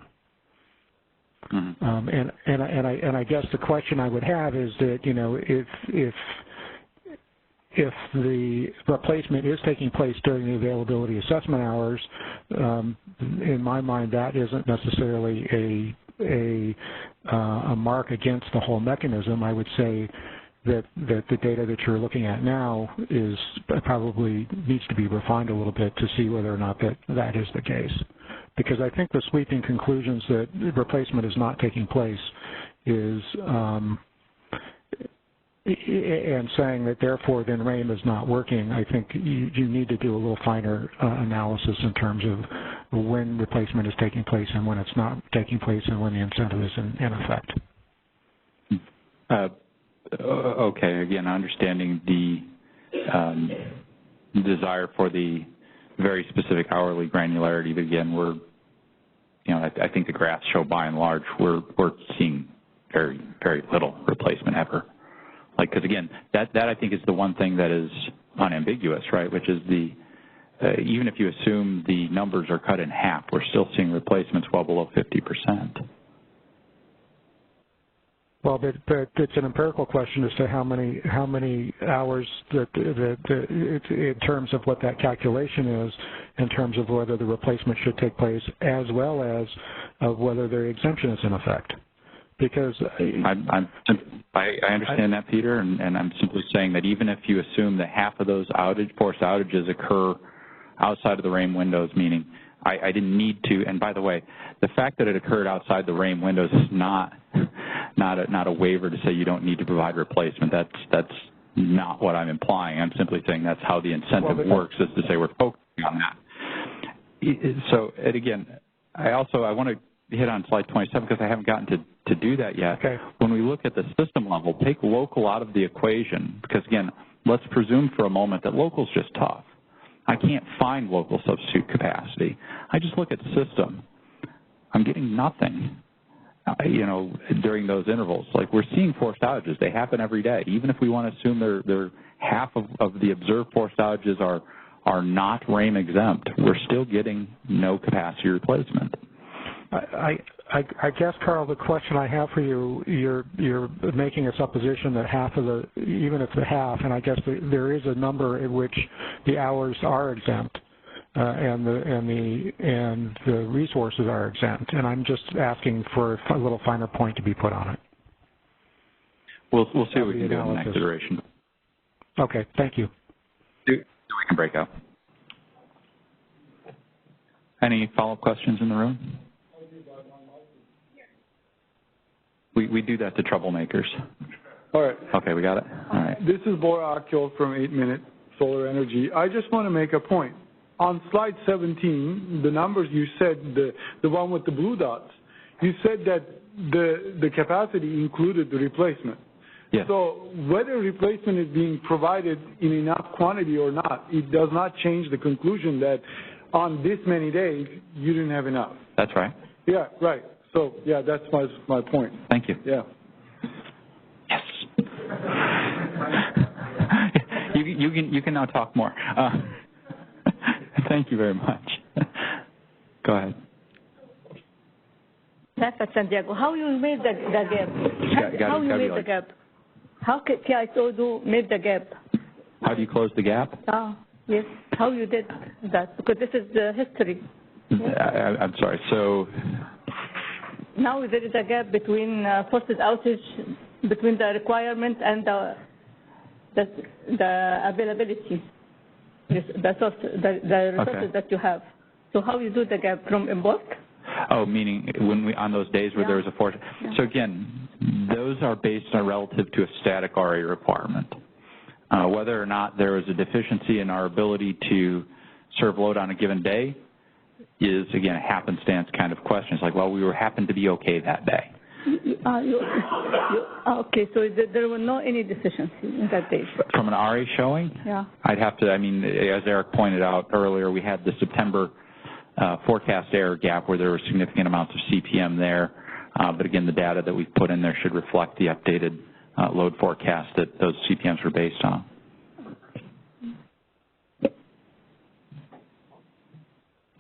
[SPEAKER 2] Mm-hmm.
[SPEAKER 9] And I guess the question I would have is that, you know, if the replacement is taking place during the availability assessment hours, in my mind that isn't necessarily a mark against the whole mechanism. I would say that the data that you're looking at now is probably needs to be refined a little bit to see whether or not that is the case. Because I think the sweeping conclusions that replacement is not taking place is, and saying that therefore then RAIM is not working, I think you need to do a little finer analysis in terms of when replacement is taking place and when it's not taking place and when the incentive is in effect.
[SPEAKER 2] Okay, again, understanding the desire for the very specific hourly granularity, but again, I think the graphs show by and large we're seeing very, very little replacement ever. Like, because again, that I think is the one thing that is unambiguous, right? Which is even if you assume the numbers are cut in half, we're still seeing replacements well below 50%.
[SPEAKER 9] Well, but it's an empirical question as to how many hours that in terms of what that calculation is, in terms of whether the replacement should take place, as well as whether the exemption is in effect. Because
[SPEAKER 2] I understand that, Peter, and I'm simply saying that even if you assume that half of those forced outages occur outside of the RAIM windows, meaning I didn't need to, and by the way, the fact that it occurred outside the RAIM windows is not a waiver to say you don't need to provide replacement. That's not what I'm implying. I'm simply saying that's how the incentive works, is to say we're focusing on that. So, and again, I want to hit on slide 27 because I haven't gotten to do that yet.
[SPEAKER 9] Okay.
[SPEAKER 2] When we look at the system level, take local out of the equation because, again, let's presume for a moment that local is just tough. I can't find local substitute capacity. I just look at system. I'm getting nothing, during those intervals. Like, we're seeing forced outages. They happen every day. Even if we want to assume they're half of the observed forced outages are not RAIM exempt, we're still getting no capacity replacement.
[SPEAKER 9] I guess, Carl, the question I have for you, you're making a supposition that even if the half, and I guess there is a number in which the hours are exempt, and the resources are exempt, and I'm just asking for a little finer point to be put on it.
[SPEAKER 2] We'll see what we can do in the next iteration.
[SPEAKER 9] Okay, thank you.
[SPEAKER 2] We can break out. Any follow-up questions in the room? We do that to troublemakers.
[SPEAKER 13] All right.
[SPEAKER 2] Okay, we got it? All right.
[SPEAKER 13] This is Bora Akyol from 8 Minute Solar Energy. I just want to make a point. On slide 17, the numbers you said, the one with the blue dots, you said that the capacity included the replacement.
[SPEAKER 2] Yes.
[SPEAKER 13] So whether replacement is being provided in enough quantity or not, it does not change the conclusion that on this many days, you didn't have enough.
[SPEAKER 2] That's right.
[SPEAKER 13] Yeah, right. So, yeah, that's my point.
[SPEAKER 2] Thank you.
[SPEAKER 13] Yeah.
[SPEAKER 2] Yes. You can now talk more. Thank you very much. Go ahead.
[SPEAKER 11] That's at San Diego. How you made the gap? How you made the gap? How KISO made the gap?
[SPEAKER 2] How do you close the gap?
[SPEAKER 11] Yes. How you did that? Because this is the history.
[SPEAKER 2] I'm sorry. So
[SPEAKER 11] now there is a gap between forced outage, between the requirement and the availability, the resources that you have. So how you do the gap from in bulk?
[SPEAKER 2] Oh, meaning on those days where there was a force. Yeah. So again, those are based on relative to a static RA requirement. Whether or not there is a deficiency in our ability to serve load on a given day is, again, a happenstance kind of question. It's like, well, we happened to be okay that day.
[SPEAKER 11] Okay, so there were no any deficiencies in that date.
[SPEAKER 2] From an RA showing?
[SPEAKER 11] Yeah.
[SPEAKER 2] I'd have to, I mean, as Eric pointed out earlier, we had the September forecast error gap where there were significant amounts of CPM there. But again, the data that we've put in there should reflect the updated load forecast that those CPMs were based on.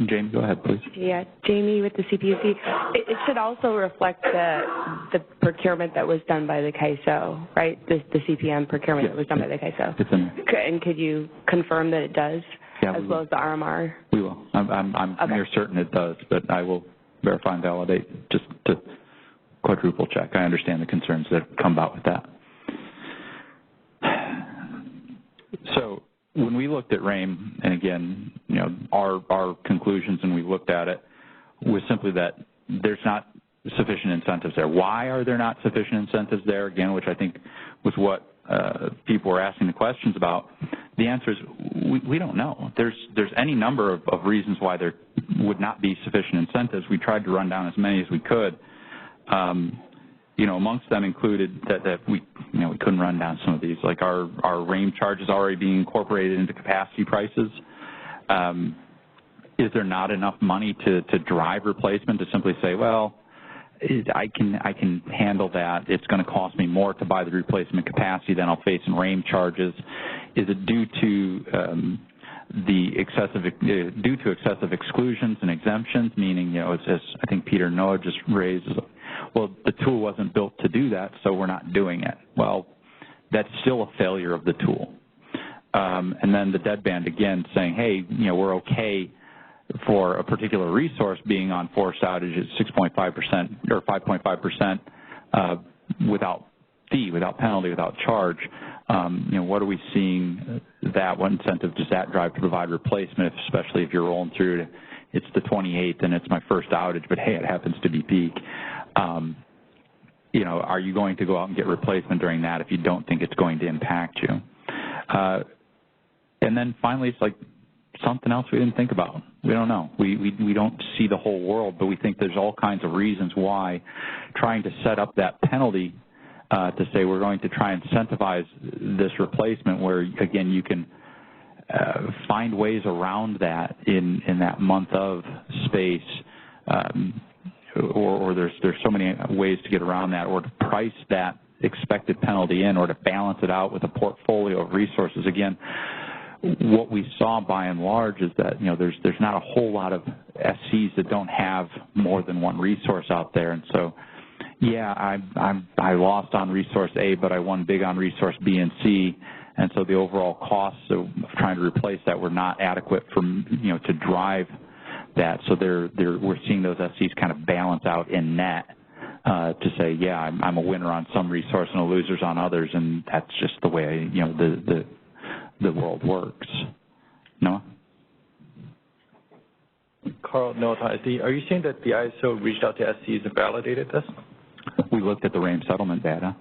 [SPEAKER 2] Jamie, go ahead, please.
[SPEAKER 14] Yeah, Jamie with the CPUC. It should also reflect the procurement that was done by the CAISO, right? The CPM procurement that was done by the CAISO.
[SPEAKER 2] It's in there.
[SPEAKER 14] And could you confirm that it does, as well as the RMR?
[SPEAKER 2] We will. I'm near certain it does, but I will verify and validate just to quadruple check. I understand the concerns that come about with that. So when we looked at RAIM, and again, you know, our conclusions when we looked at it was simply that there's not sufficient incentives there. Why are there not sufficient incentives there? Again, which I think was what people were asking the questions about. The answer is we don't know. There's any number of reasons why there would not be sufficient incentives. We tried to run down as many as we could. You know, amongst them included that we couldn't run down some of these, like our RAIM charges already being incorporated into capacity prices. Is there not enough money to drive replacement to simply say, well, I can handle that. It's going to cost me more to buy the replacement capacity than I'll face in RAIM charges. Is it due to excessive exclusions and exemptions? Meaning, you know, as I think Peter and Noah just raised, well, the tool wasn't built to do that, so we're not doing it. Well, that's still a failure of the tool. And then the deadband again saying, hey, you know, we're okay for a particular resource being on forced outage at 6.5% or 5.5% without fee, without penalty, without charge. You know, what are we seeing that, what incentive does that drive to provide replacement, especially if you're rolling through it's the 28th and it's my first outage, but hey, it happens to be peak. You know, are you going to go out and get replacement during that if you don't think it's going to impact you? And then finally, it's like something else we didn't think about. We don't know. We don't see the whole world, but we think there's all kinds of reasons why trying to set up that penalty to say we're going to try and incentivize this replacement where, again, you can find ways around that in that month of space, or there's so many ways to get around that, or to price that expected penalty in, or to balance it out with a portfolio of resources. Again, what we saw by and large is that, you know, there's not a whole lot of SCs that don't have more than one resource out there, and so yeah, I lost on resource A, but I won big on resource B and C, and so the overall costs of trying to replace that were not adequate for, you know, to drive that. So we're seeing those SCs kind of balance out in net to say, yeah, I'm a winner on some resource and a loser on others, and that's just the way, you know, the world works. Noah?
[SPEAKER 3] Carl, Noah, are you saying that the ISO reached out to SCs and validated this?
[SPEAKER 2] We looked at the RAIM settlement data.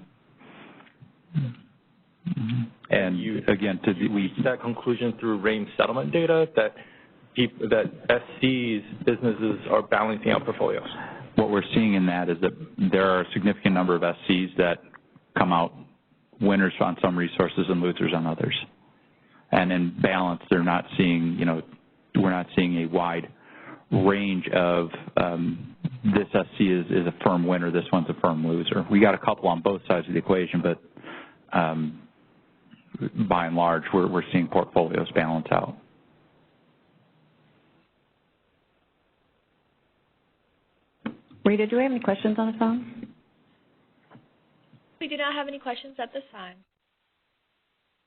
[SPEAKER 2] Mm-hmm. And you, again, we
[SPEAKER 3] reached that conclusion through RAIM settlement data that SCs, businesses are balancing out portfolios.
[SPEAKER 2] What we're seeing in that is that there are a significant number of SCs that come out winners on some resources and losers on others. And in balance, they're not seeing, you know, we're not seeing a wide range of this SC is a firm winner, this one's a firm loser. We got a couple on both sides of the equation, but by and large, we're seeing portfolios balance out.
[SPEAKER 1] Rita, do we have any questions on the phone?
[SPEAKER 12] We do not have any questions at this time.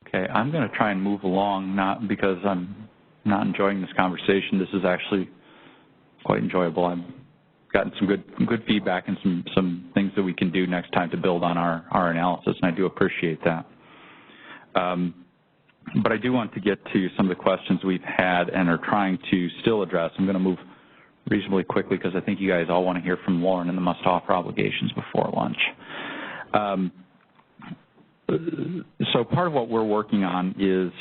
[SPEAKER 2] Okay, I'm going to try and move along, not because I'm not enjoying this conversation. This is actually quite enjoyable. I've gotten some good feedback and some things that we can do next time to build on our analysis, and I do appreciate that. But I do want to get to some of the questions we've had and are trying to still address. I'm going to move reasonably quickly because I think you guys all want to hear from Lauren and the must-offer obligations before lunch. So part of what we're working on is,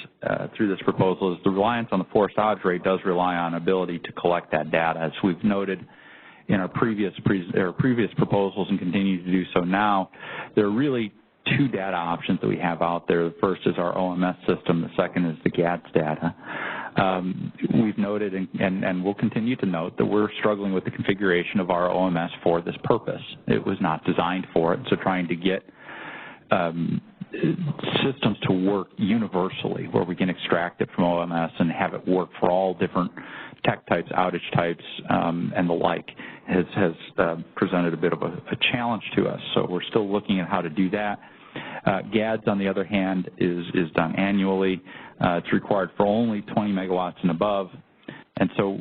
[SPEAKER 2] through this proposal, is the reliance on the forced outage rate does rely on ability to collect that data. As we've noted in our previous proposals and continue to do so now, there are really two data options that we have out there. The first is our OMS system. The second is the GADS data. We've noted and we'll continue to note that we're struggling with the configuration of our OMS for this purpose. It was not designed for it, so trying to get systems to work universally where we can extract it from OMS and have it work for all different tech types, outage types, and the like has presented a bit of a challenge to us. So we're still looking at how to do that. GADS, on the other hand, is done annually. It's required for only 20 megawatts and above. And so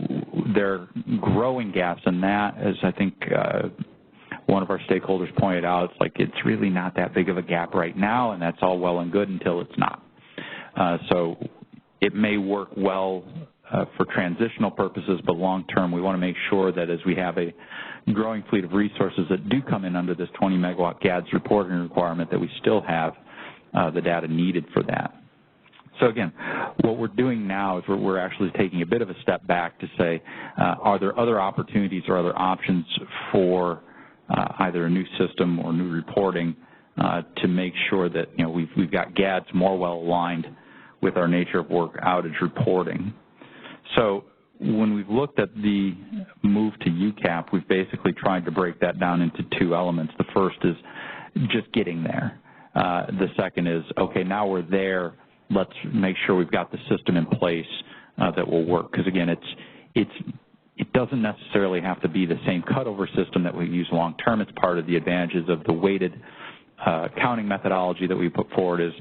[SPEAKER 2] there are growing gaps in that, as I think one of our stakeholders pointed out. It's like it's really not that big of a gap right now, and that's all well and good until it's not. So it may work well for transitional purposes, but long-term we want to make sure that as we have a growing fleet of resources that do come in under this 20-megawatt GADS reporting requirement, that we still have the data needed for that. So again, what we're doing now is we're actually taking a bit of a step back to say, are there other opportunities or other options for either a new system or new reporting to make sure that we've got GADS more well aligned with our nature of work outage reporting. So when we've looked at the move to UCAP, we've basically tried to break that down into two elements. The first is just getting there. The second is, okay, now we're there, let's make sure we've got the system in place that will work. Because again, it doesn't necessarily have to be the same cutover system that we use long term. It's part of the advantages of the weighted counting methodology that we put forward is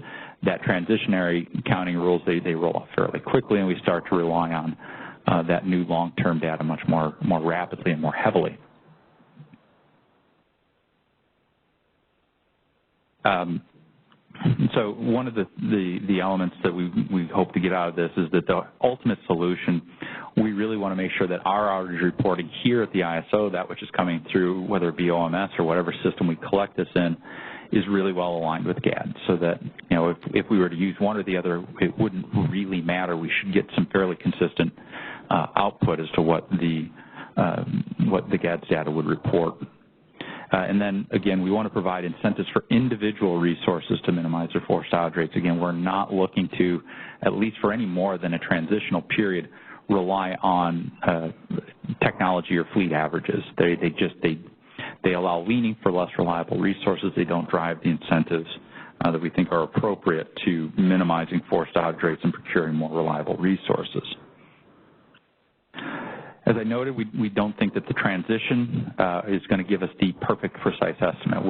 [SPEAKER 2] that transitionary counting rules, they roll off fairly quickly, and we start to rely on that new long-term data much more rapidly and more heavily. So one of the elements that we hope to get out of this is that the ultimate solution, we really want to make sure that our outage reporting here at the ISO, that which is coming through, whether it be OMS or whatever system we collect this in, is really well aligned with GAD, so that if we were to use one or the other, it wouldn't really matter. We should get some fairly consistent output as to what the GADS data would report. And then, again, we want to provide incentives for individual resources to minimize their forced outage rates. Again, we're not looking to, at least for any more than a transitional period, rely on technology or fleet averages. They allow leaning for less reliable resources. They don't drive the incentives that we think are appropriate to minimizing forced outage rates and procuring more reliable resources. As I noted, we don't think that the transition is going to give us the perfect, precise estimate.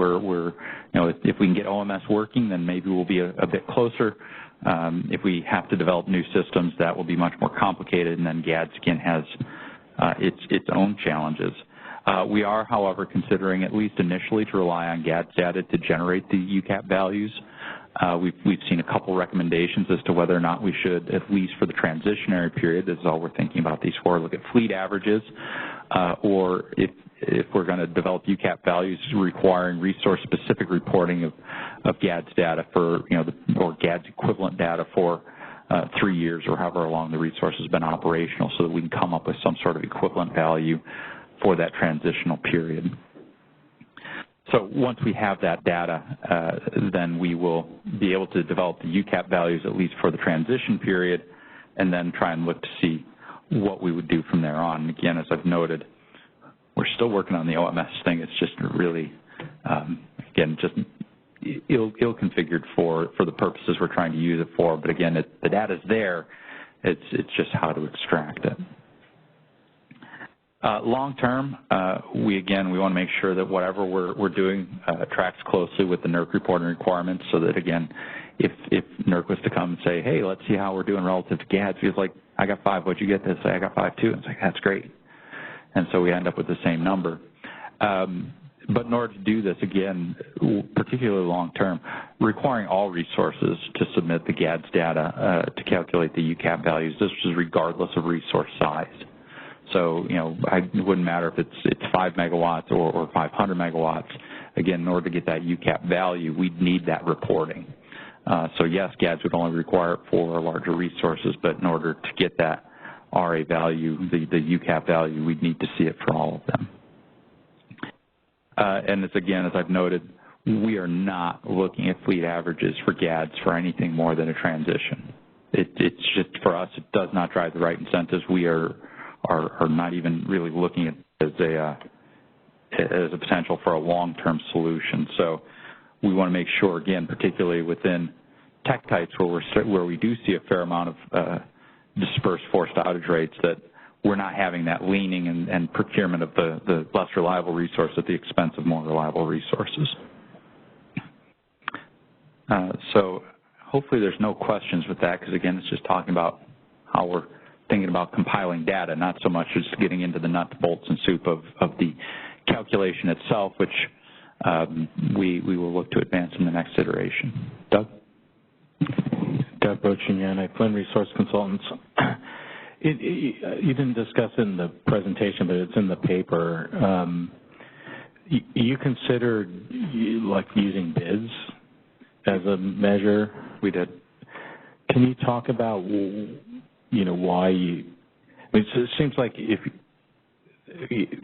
[SPEAKER 2] If we can get OMS working, then maybe we'll be a bit closer. If we have to develop new systems, that will be much more complicated, and then GADS again has its own challenges. We are, however, considering at least initially to rely on GADS data to generate the UCAP values. We've seen a couple recommendations as to whether or not we should, at least for the transitionary period, this is all we're thinking about these for, look at fleet averages, or if we're going to develop UCAP values requiring resource-specific reporting of GADS data for, or GADS equivalent data for 3 years or however long the resource has been operational, so that we can come up with some sort of equivalent value for that transitional period. So once we have that data, then we will be able to develop the UCAP values at least for the transition period, and then try and look to see what we would do from there on. And again, as I've noted, we're still working on the OMS thing. It's just really, again, just ill-configured for the purposes we're trying to use it for. But again, the data's there. It's just how to extract it. Long term, we want to make sure that whatever we're doing tracks closely with the NERC reporting requirements, so that again, if NERC was to come and say, hey, let's see how we're doing relative to GADS, he's like, I got 5, what'd you get? They say, I got 5 too. And it's like, that's great. And so we end up with the same number. But in order to do this, again, particularly long term, requiring all resources to submit the GADS data to calculate the UCAP values, this is regardless of resource size. So, it wouldn't matter if it's 5 megawatts or 500 megawatts. Again, in order to get that UCAP value, we'd need that reporting. So yes, GADS would only require it for larger resources, but in order to get that RA value, the UCAP value, we'd need to see it for all of them. And it's, again, as I've noted, we are not looking at fleet averages for GADs for anything more than a transition. It's just, for us, it does not drive the right incentives. We are not even really looking at it as a potential for a long-term solution. So we want to make sure, again, particularly within tech types where we do see a fair amount of dispersed forced outage rates, that we're not having that leaning and procurement of the less reliable resource at the expense of more reliable resources. So hopefully there's no questions with that, because, again, it's just talking about how we're thinking about compiling data, not so much as getting into the nuts, bolts, and soup of the calculation itself, which we will look to advance in the next iteration. Doug?
[SPEAKER 4] Doug Boccignani, Flynn Resource Consultants. You didn't discuss it in the presentation, but it's in the paper. You considered like using bids as a measure?
[SPEAKER 2] We did.
[SPEAKER 4] Can you talk about, why you, it seems like if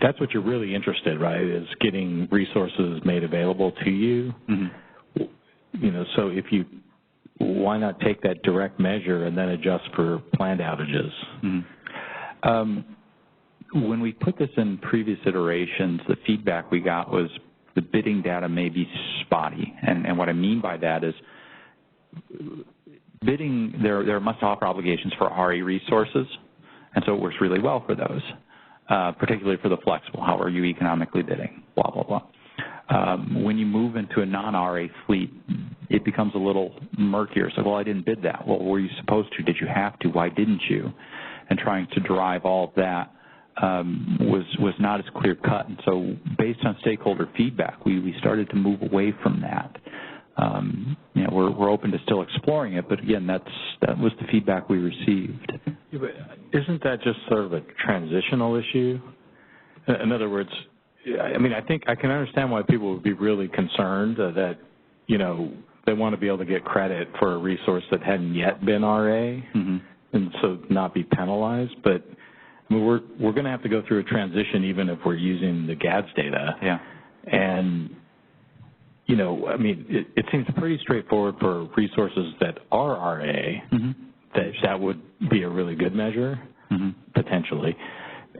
[SPEAKER 4] that's what you're really interested, right, is getting resources made available to you. Mm-hmm. So if you, why not take that direct measure and then adjust for planned outages?
[SPEAKER 2] Mm-hmm. When we put this in previous iterations, the feedback we got was the bidding data may be spotty. And what I mean by that is bidding, there are must-offer obligations for RA resources, and so it works really well for those, particularly for the flexible. How are you economically bidding? Blah, blah, blah. When you move into a non-RA fleet, it becomes a little murkier. So, well, I didn't bid that. Well, were you supposed to? Did you have to? Why didn't you? And trying to derive all of that was not as clear cut. And so based on stakeholder feedback, we started to move away from that. We're open to still exploring it, but again, that was the feedback we received.
[SPEAKER 4] Yeah, but isn't that just sort of a transitional issue? In other words, I think I can understand why people would be really concerned that, they want to be able to get credit for a resource that hadn't yet been RA, mm-hmm. and so not be penalized. But we're going to have to go through a transition even if we're using the GADS data.
[SPEAKER 2] Yeah.
[SPEAKER 4] And, it seems pretty straightforward for resources that are RA, mm-hmm. that would be a really good measure, mm-hmm. potentially.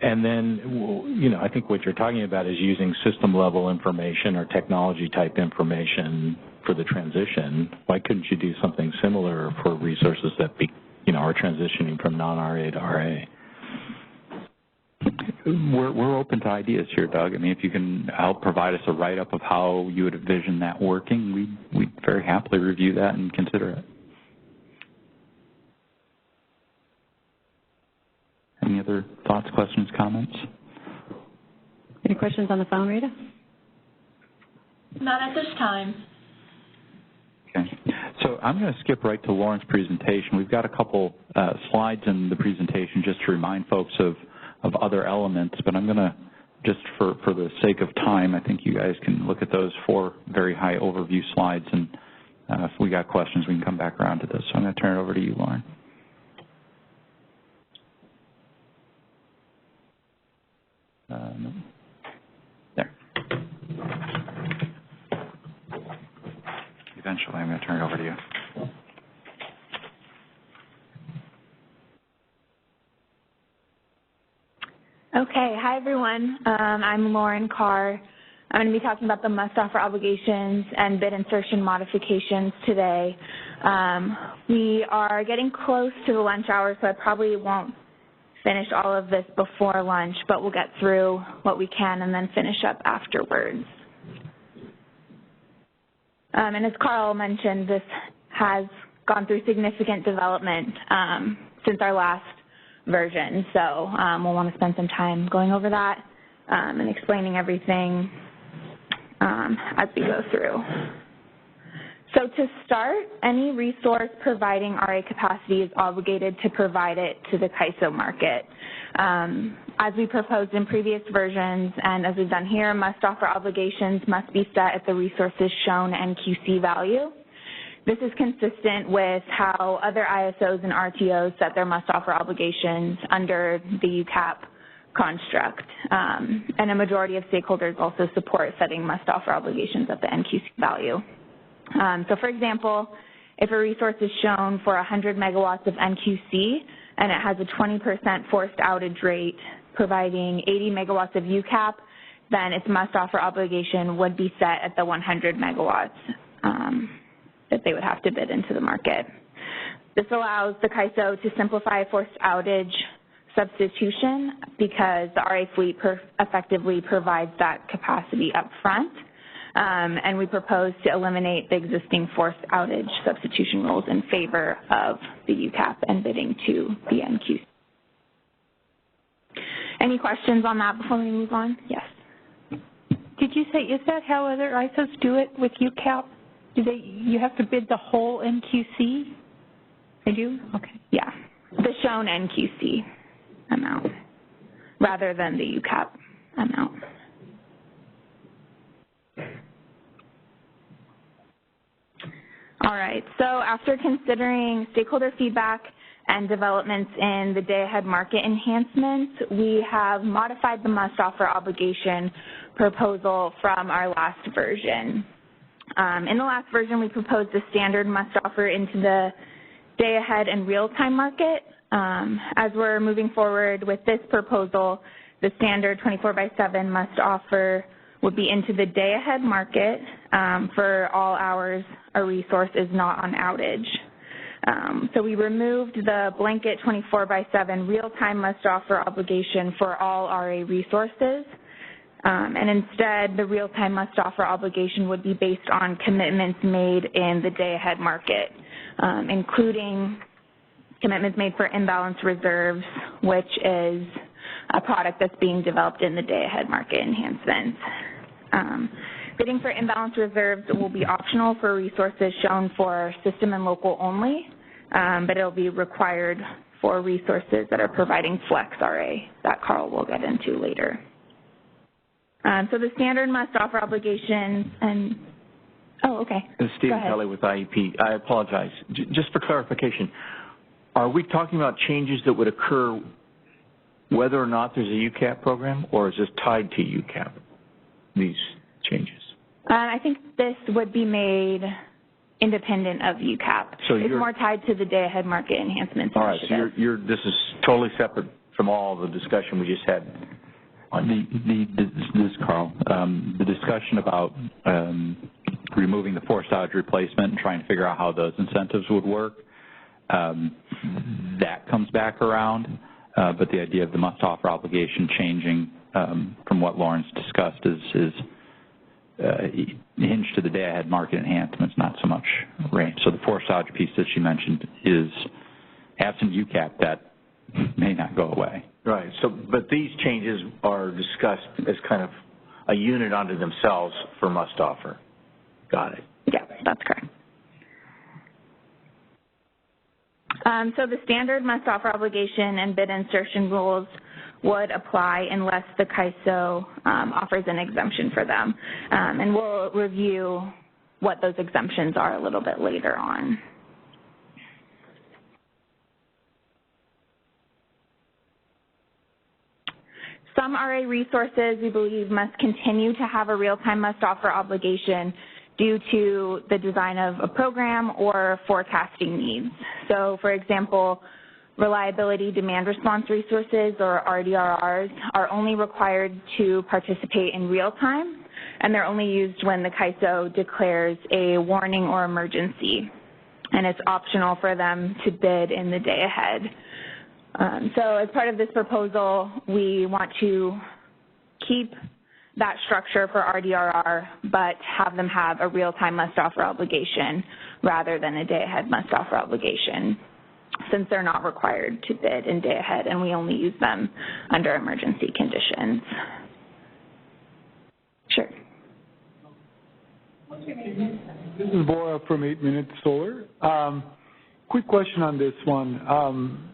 [SPEAKER 4] And then, I think what you're talking about is using system-level information or technology-type information for the transition. Why couldn't you do something similar for resources that, are transitioning from non-RA to RA?
[SPEAKER 2] We're open to ideas here, Doug. If you can help provide us a write-up of how you would envision that working, we'd very happily review that and consider it. Any other thoughts, questions, comments?
[SPEAKER 1] Any questions on the phone, Rita?
[SPEAKER 12] Not at this time.
[SPEAKER 2] Okay. So I'm going to skip right to Lauren's presentation. We've got a couple slides in the presentation just to remind folks of other elements, but I'm going to, just for the sake of time, I think you guys can look at those 4 very high overview slides, and if we got questions, we can come back around to this. So I'm going to turn it over to you, Lauren. No. There. Eventually, I'm going to turn it over to you.
[SPEAKER 15] Okay, hi everyone. I'm Lauren Carr. I'm going to be talking about the must-offer obligations and bid insertion modifications today. We are getting close to the lunch hour, so I probably won't finish all of this before lunch, but we'll get through what we can and then finish up afterwards. And as Carl mentioned, this has gone through significant development since our last version, so we'll want to spend some time going over that and explaining everything as we go through. So to start, any resource providing RA capacity is obligated to provide it to the CAISO market. As we proposed in previous versions and as we've done here, must-offer obligations must be set at the resources shown NQC value. This is consistent with how other ISOs and RTOs set their must-offer obligations under the UCAP construct. And a majority of stakeholders also support setting must-offer obligations at the NQC value. So for example, if a resource is shown for 100 megawatts of NQC and it has a 20% forced outage rate providing 80 megawatts of UCAP, then its must-offer obligation would be set at the 100 megawatts that they would have to bid into the market. This allows the CAISO to simplify forced outage substitution because the RA fleet effectively provides that capacity up front. And we propose to eliminate the existing forced outage substitution rules in favor of the UCAP and bidding to the NQC. Any questions on that before we move on? Yes.
[SPEAKER 16] Did you say, is that how other ISOs do it with UCAP? You have to bid the whole NQC? They do? Okay.
[SPEAKER 15] Yeah, the shown NQC amount rather than the UCAP amount. All right, so after considering stakeholder feedback and developments in the day-ahead market enhancements, we have modified the must-offer obligation proposal from our last version. In the last version, we proposed a standard must-offer into the day-ahead and real-time market. As we're moving forward with this proposal, the standard 24/7 must-offer would be into the day-ahead market for all hours a resource is not on outage. So we removed the blanket 24/7 real-time must-offer obligation for all RA resources. And instead, the real-time must-offer obligation would be based on commitments made in the day-ahead market, including commitments made for imbalance reserves, which is a product that's being developed in the day-ahead market enhancements. Bidding for imbalance reserves will be optional for resources shown for system and local only, but it'll be required for resources that are providing flex RA that Carl will get into later. So the standard must-offer obligation and, oh, okay.
[SPEAKER 17] Stephen Kelly with IEP. I apologize. Just for clarification, are we talking about changes that would occur whether or not there's a UCAP program, or is this tied to UCAP, these changes?
[SPEAKER 15] I think this would be made independent of UCAP. So it's more tied to the day-ahead market enhancements.
[SPEAKER 17] All right, so this is totally separate from all the discussion we just had.
[SPEAKER 2] This is Carl. The discussion about removing the forced outage replacement and trying to figure out how those incentives would work, that comes back around, but the idea of the must-offer obligation changing from what Lawrence discussed is hinged to the day-ahead market enhancements, not so much range. So the forced outage piece that she mentioned is absent UCAP, that may not go away.
[SPEAKER 17] Right. So, but these changes are discussed as kind of a unit unto themselves for must-offer. Got it.
[SPEAKER 15] Yeah, that's correct. So the standard must-offer obligation and bid insertion rules would apply unless the CAISO offers an exemption for them. And we'll review what those exemptions are a little bit later on. Some RA resources, we believe, must continue to have a real-time must-offer obligation due to the design of a program or forecasting needs. So, for example, reliability demand response resources, or RDRRs, are only required to participate in real time, and they're only used when the CAISO declares a warning or emergency, and it's optional for them to bid in the day ahead. So as part of this proposal, we want to keep that structure for RDRR, but have them have a real-time must-offer obligation rather than a day-ahead must-offer obligation, since they're not required to bid in day-ahead, and we only use them under emergency conditions. Sure.
[SPEAKER 13] This is Bora from 8 Minute Solar. Quick question on this one.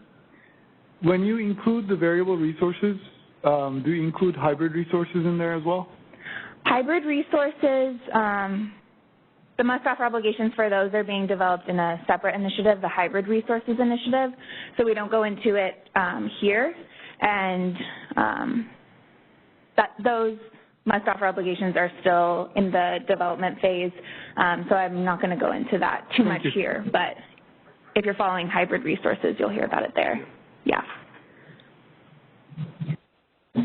[SPEAKER 13] When you include the variable resources, do you include hybrid resources in there as well?
[SPEAKER 15] Hybrid resources, the must-offer obligations for those are being developed in a separate initiative, the Hybrid Resources Initiative, so we don't go into it here. and those must-offer obligations are still in the development phase, so I'm not going to go into that too much here, but if you're following hybrid resources, you'll hear about it there. Yeah.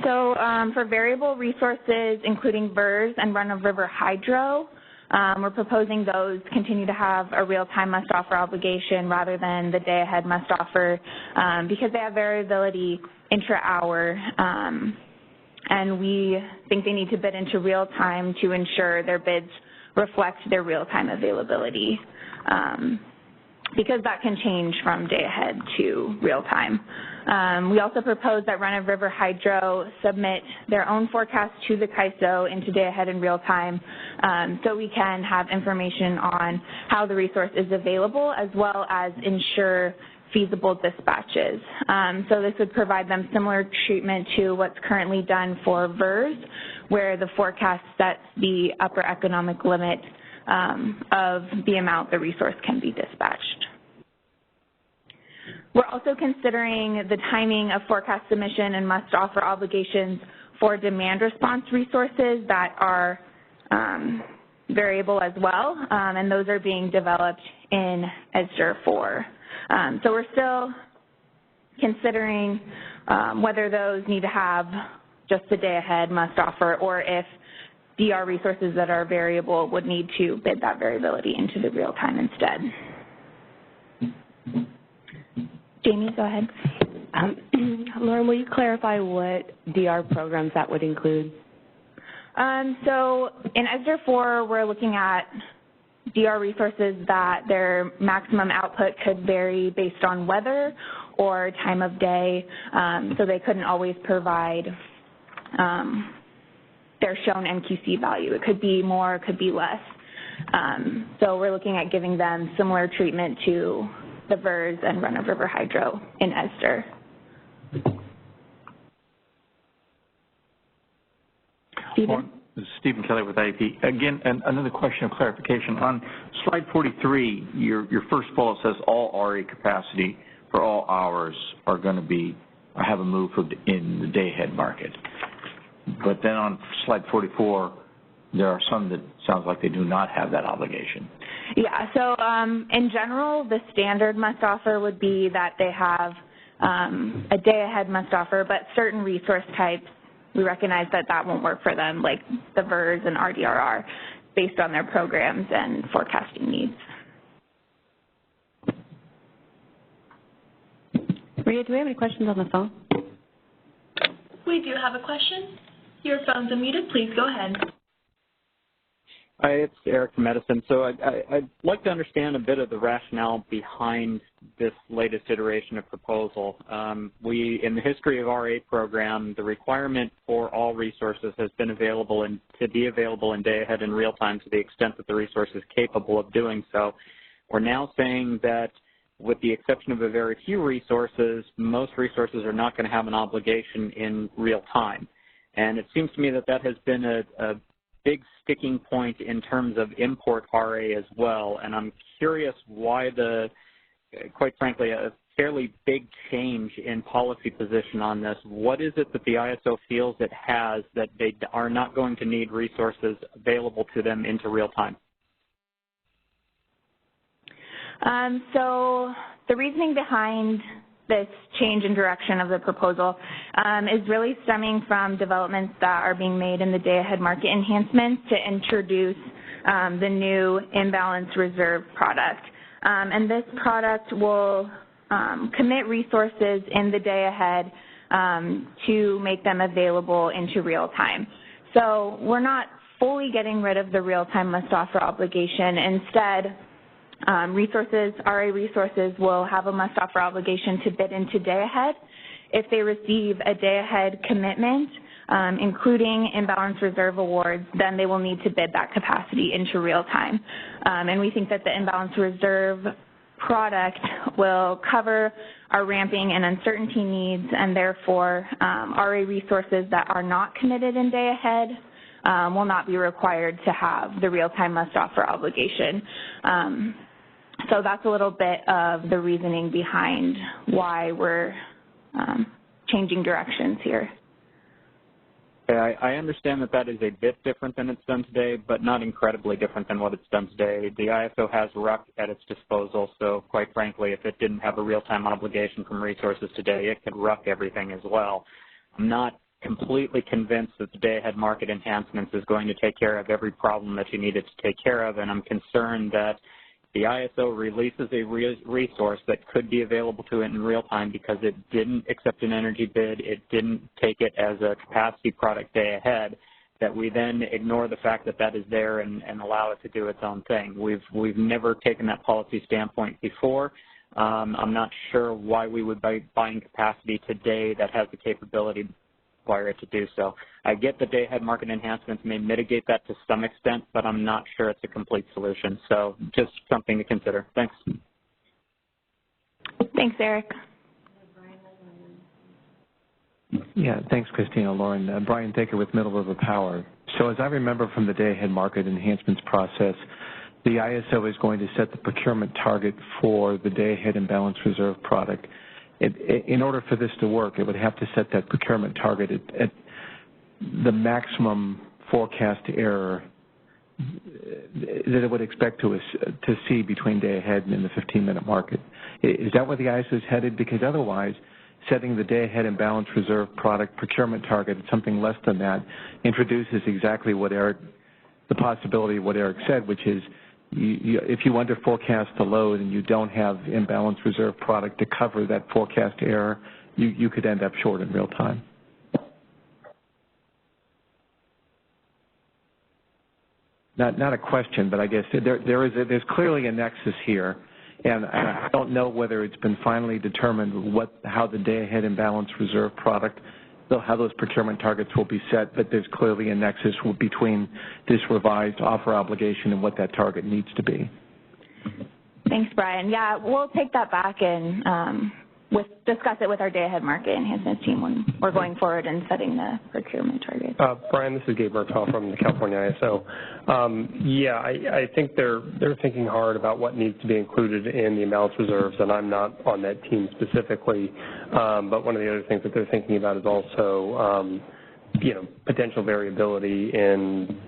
[SPEAKER 15] So for variable resources, including VERS and run-of-river hydro, we're proposing those continue to have a real-time must-offer obligation rather than the day-ahead must-offer because they have variability intra-hour, and we think they need to bid into real-time to ensure their bids reflect their real-time availability because that can change from day-ahead to real-time. We also propose that run-of-river hydro submit their own forecast to the CAISO into day-ahead and real-time so we can have information on how the resource is available as well as ensure feasible dispatches. So this would provide them similar treatment to what's currently done for VERS, where the forecast sets the upper economic limit of the amount the resource can be dispatched. We're also considering the timing of forecast submission and must-offer obligations for demand response resources that are variable as well, and those are being developed in ESDR 4. So we're still considering whether those need to have just the day-ahead must-offer or if DR resources that are variable would need to bid that variability into the real-time instead. Jamie, go ahead.
[SPEAKER 14] Lauren, will you clarify what DR programs that would include?
[SPEAKER 15] So in ESDR 4, we're looking at DR resources that their maximum output could vary based on weather or time of day, so they couldn't always provide their shown NQC value. It could be more, it could be less. So we're looking at giving them similar treatment to the VERS and run-of-river hydro in ESDR.
[SPEAKER 17] Stephen? This is Stephen Kelly with IEP. Again, another question of clarification. On slide 43, your first bullet says all RA capacity for all hours are going to be have a move in the day-ahead market. But then on slide 44, there are some that sounds like they do not have that obligation.
[SPEAKER 15] Yeah, so in general, the standard must-offer would be that they have a day-ahead must-offer, but certain resource types, we recognize that that won't work for them, like the VERS and RDRR, based on their programs and forecasting needs.
[SPEAKER 1] Rita, do we have any questions on the phone?
[SPEAKER 12] We do have a question. Your phone's unmuted. Please go ahead.
[SPEAKER 7] Hi, it's Eric from Edison. So I'd like to understand a bit of the rationale behind this latest iteration of proposal. In the history of RA program, the requirement for all resources has been available and to be available in day-ahead and real-time to the extent that the resource is capable of doing so. We're now saying that with the exception of a very few resources, most resources are not going to have an obligation in real-time. And it seems to me that that has been a big sticking point in terms of import RA as well, and I'm curious why quite frankly, a fairly big change in policy position on this. What is it that the ISO feels it has that they are not going to need resources available to them into real time?
[SPEAKER 15] So the reasoning behind this change in direction of the proposal is really stemming from developments that are being made in the day-ahead market enhancements to introduce the new imbalance reserve product. And this product will commit resources in the day-ahead to make them available into real-time. So we're not fully getting rid of the real-time must-offer obligation. Instead, RA resources will have a must-offer obligation to bid into day-ahead. If they receive a day-ahead commitment, including imbalance reserve awards, then they will need to bid that capacity into real-time. And we think that the imbalance reserve product will cover our ramping and uncertainty needs, and therefore RA resources that are not committed in day-ahead will not be required to have the real-time must-offer obligation. So that's a little bit of the reasoning behind why we're changing directions here.
[SPEAKER 7] I understand that that is a bit different than it's done today, but not incredibly different than what it's done today. The ISO has RUC at its disposal, so quite frankly, if it didn't have a real-time obligation from resources today, it could RUC everything as well. I'm not completely convinced that the day-ahead market enhancements is going to take care of every problem that you need it to take care of, and I'm concerned that the ISO releases a resource that could be available to it in real time because it didn't accept an energy bid, it didn't take it as a capacity product day ahead, that we then ignore the fact that that is there and allow it to do its own thing. We've never taken that policy standpoint before. I'm not sure why we would be buying capacity today that has the capability to require it to do so. I get the day-ahead market enhancements may mitigate that to some extent, but I'm not sure it's a complete solution. So just something to consider. Thanks.
[SPEAKER 15] Thanks, Eric.
[SPEAKER 18] Yeah, thanks, Christina. Lauren. Brian Thaker with Middle River Power. So as I remember from the day-ahead market enhancements process, the ISO is going to set the procurement target for the day-ahead and balanced reserve product. In order for this to work, it would have to set that procurement target at the maximum forecast error that it would expect to see between day-ahead and in the 15-minute market. Is that where the ISO is headed? Because otherwise, setting the day-ahead and balanced reserve product procurement target at something less than that introduces exactly what the possibility of what Eric said, which is if you under forecast the load and you don't have imbalanced reserve product to cover that forecast error, you could end up short in real time. Not a question, but I guess there's clearly a nexus here, and I don't know whether it's been finally determined how the day-ahead and balanced reserve product, how those procurement targets will be set, but there's clearly a nexus between this revised offer obligation and what that target needs to be.
[SPEAKER 15] Thanks, Brian. Yeah, we'll take that back and discuss it with our day-ahead market enhancements team when we're going forward and setting the procurement targets.
[SPEAKER 19] Brian, this is Gabe Murtaugh from the California ISO. Yeah, I think they're thinking hard about what needs to be included in the imbalanced reserves, and I'm not on that team specifically. But one of the other things that they're thinking about is also, potential variability in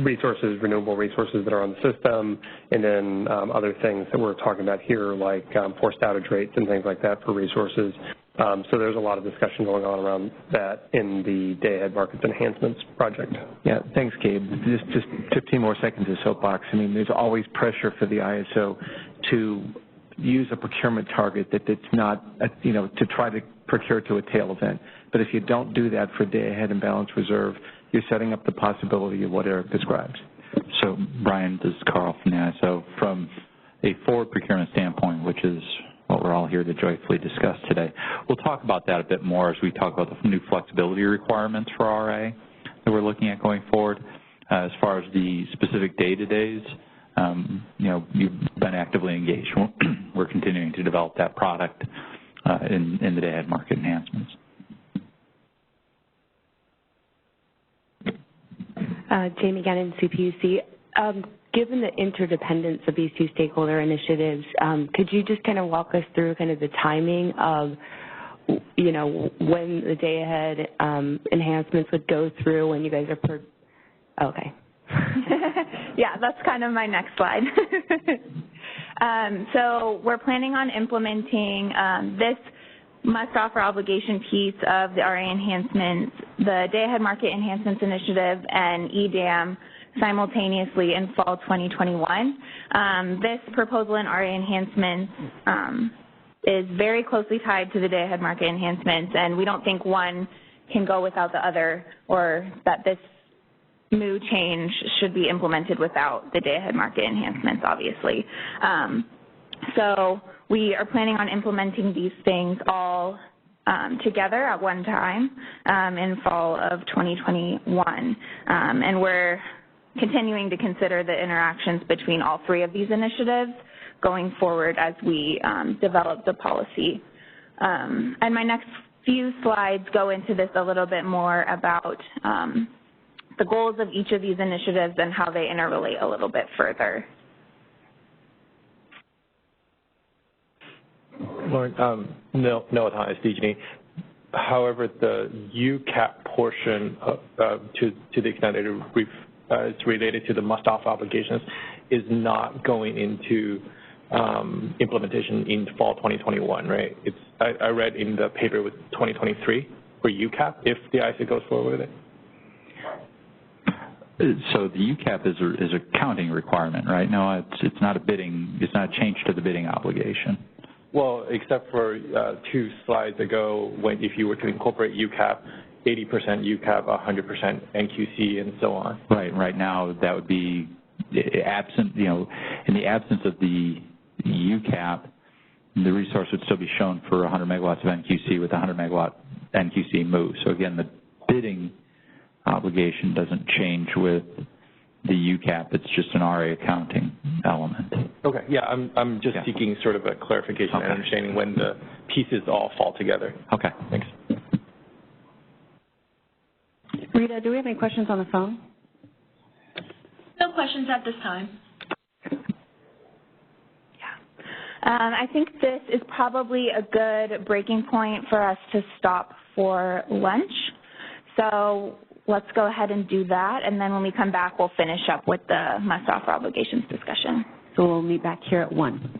[SPEAKER 19] resources, renewable resources that are on the system, and then other things that we're talking about here, like forced outage rates and things like that for resources. So there's a lot of discussion going on around that in the day-ahead markets enhancements project.
[SPEAKER 18] Yeah, thanks, Gabe. Just 15 more seconds of soapbox. I mean, there's always pressure for the ISO to use a procurement target that's not, to try to procure to a tail event. But if you don't do that for day-ahead and balanced reserve, you're setting up the possibility of what Eric describes.
[SPEAKER 2] So, Brian, this is Carl from the ISO. From a forward procurement standpoint, which is what we're all here to joyfully discuss today, we'll talk about that a bit more as we talk about the new flexibility requirements for RA that we're looking at going forward. As far as the specific day-to-days, you've been actively engaged. We're continuing to develop that product in the day-ahead market enhancements.
[SPEAKER 14] Jamie Gannon, CPUC. Given the interdependence of these two stakeholder initiatives, could you just kind of walk us through kind of the timing of, when the day-ahead enhancements would go through, when you guys are okay.
[SPEAKER 15] Yeah, that's kind of my next slide. So we're planning on implementing this must-offer obligation piece of the RA enhancements, the day-ahead market enhancements initiative, and EDAM simultaneously in fall 2021. This proposal in RA enhancements is very closely tied to the day-ahead market enhancements, and we don't think one can go without the other, or that this new change should be implemented without the day-ahead market enhancements, obviously. So we are planning on implementing these things all together at one time in fall of 2021. And we're continuing to consider the interactions between all three of these initiatives going forward as we develop the policy. And my next few slides go into this a little bit more about the goals of each of these initiatives and how they interrelate a little bit further.
[SPEAKER 3] Lauren, Noah Thomas, DG&E. However, the UCAP portion, to the extent that it's related to the must-off obligations, is not going into implementation in fall 2021, right? I read in the paper with 2023 for UCAP if the ISA goes forward with it.
[SPEAKER 2] So the UCAP is a counting requirement, right? No, it's not a bidding. It's not a change to the bidding obligation.
[SPEAKER 3] Well, except for 2 slides ago, if you were to incorporate UCAP, 80% UCAP, 100% NQC, and so on.
[SPEAKER 2] Right. Right now, that would be absent. In the absence of the UCAP, the resource would still be shown for 100 megawatts of NQC with 100 megawatt NQC move. So again, the bidding obligation doesn't change with the UCAP. It's just an RA accounting element.
[SPEAKER 3] Okay. Yeah, I'm just seeking sort of a clarification and understanding when the pieces all fall together.
[SPEAKER 2] Okay.
[SPEAKER 3] Thanks.
[SPEAKER 1] Rita, do we have any questions on the phone?
[SPEAKER 12] No questions at this time.
[SPEAKER 15] I think this is probably a good breaking point for us to stop for lunch. So let's go ahead and do that, and then when we come back, we'll finish up with the must-offer obligations discussion.
[SPEAKER 1] So we'll meet back here at 1.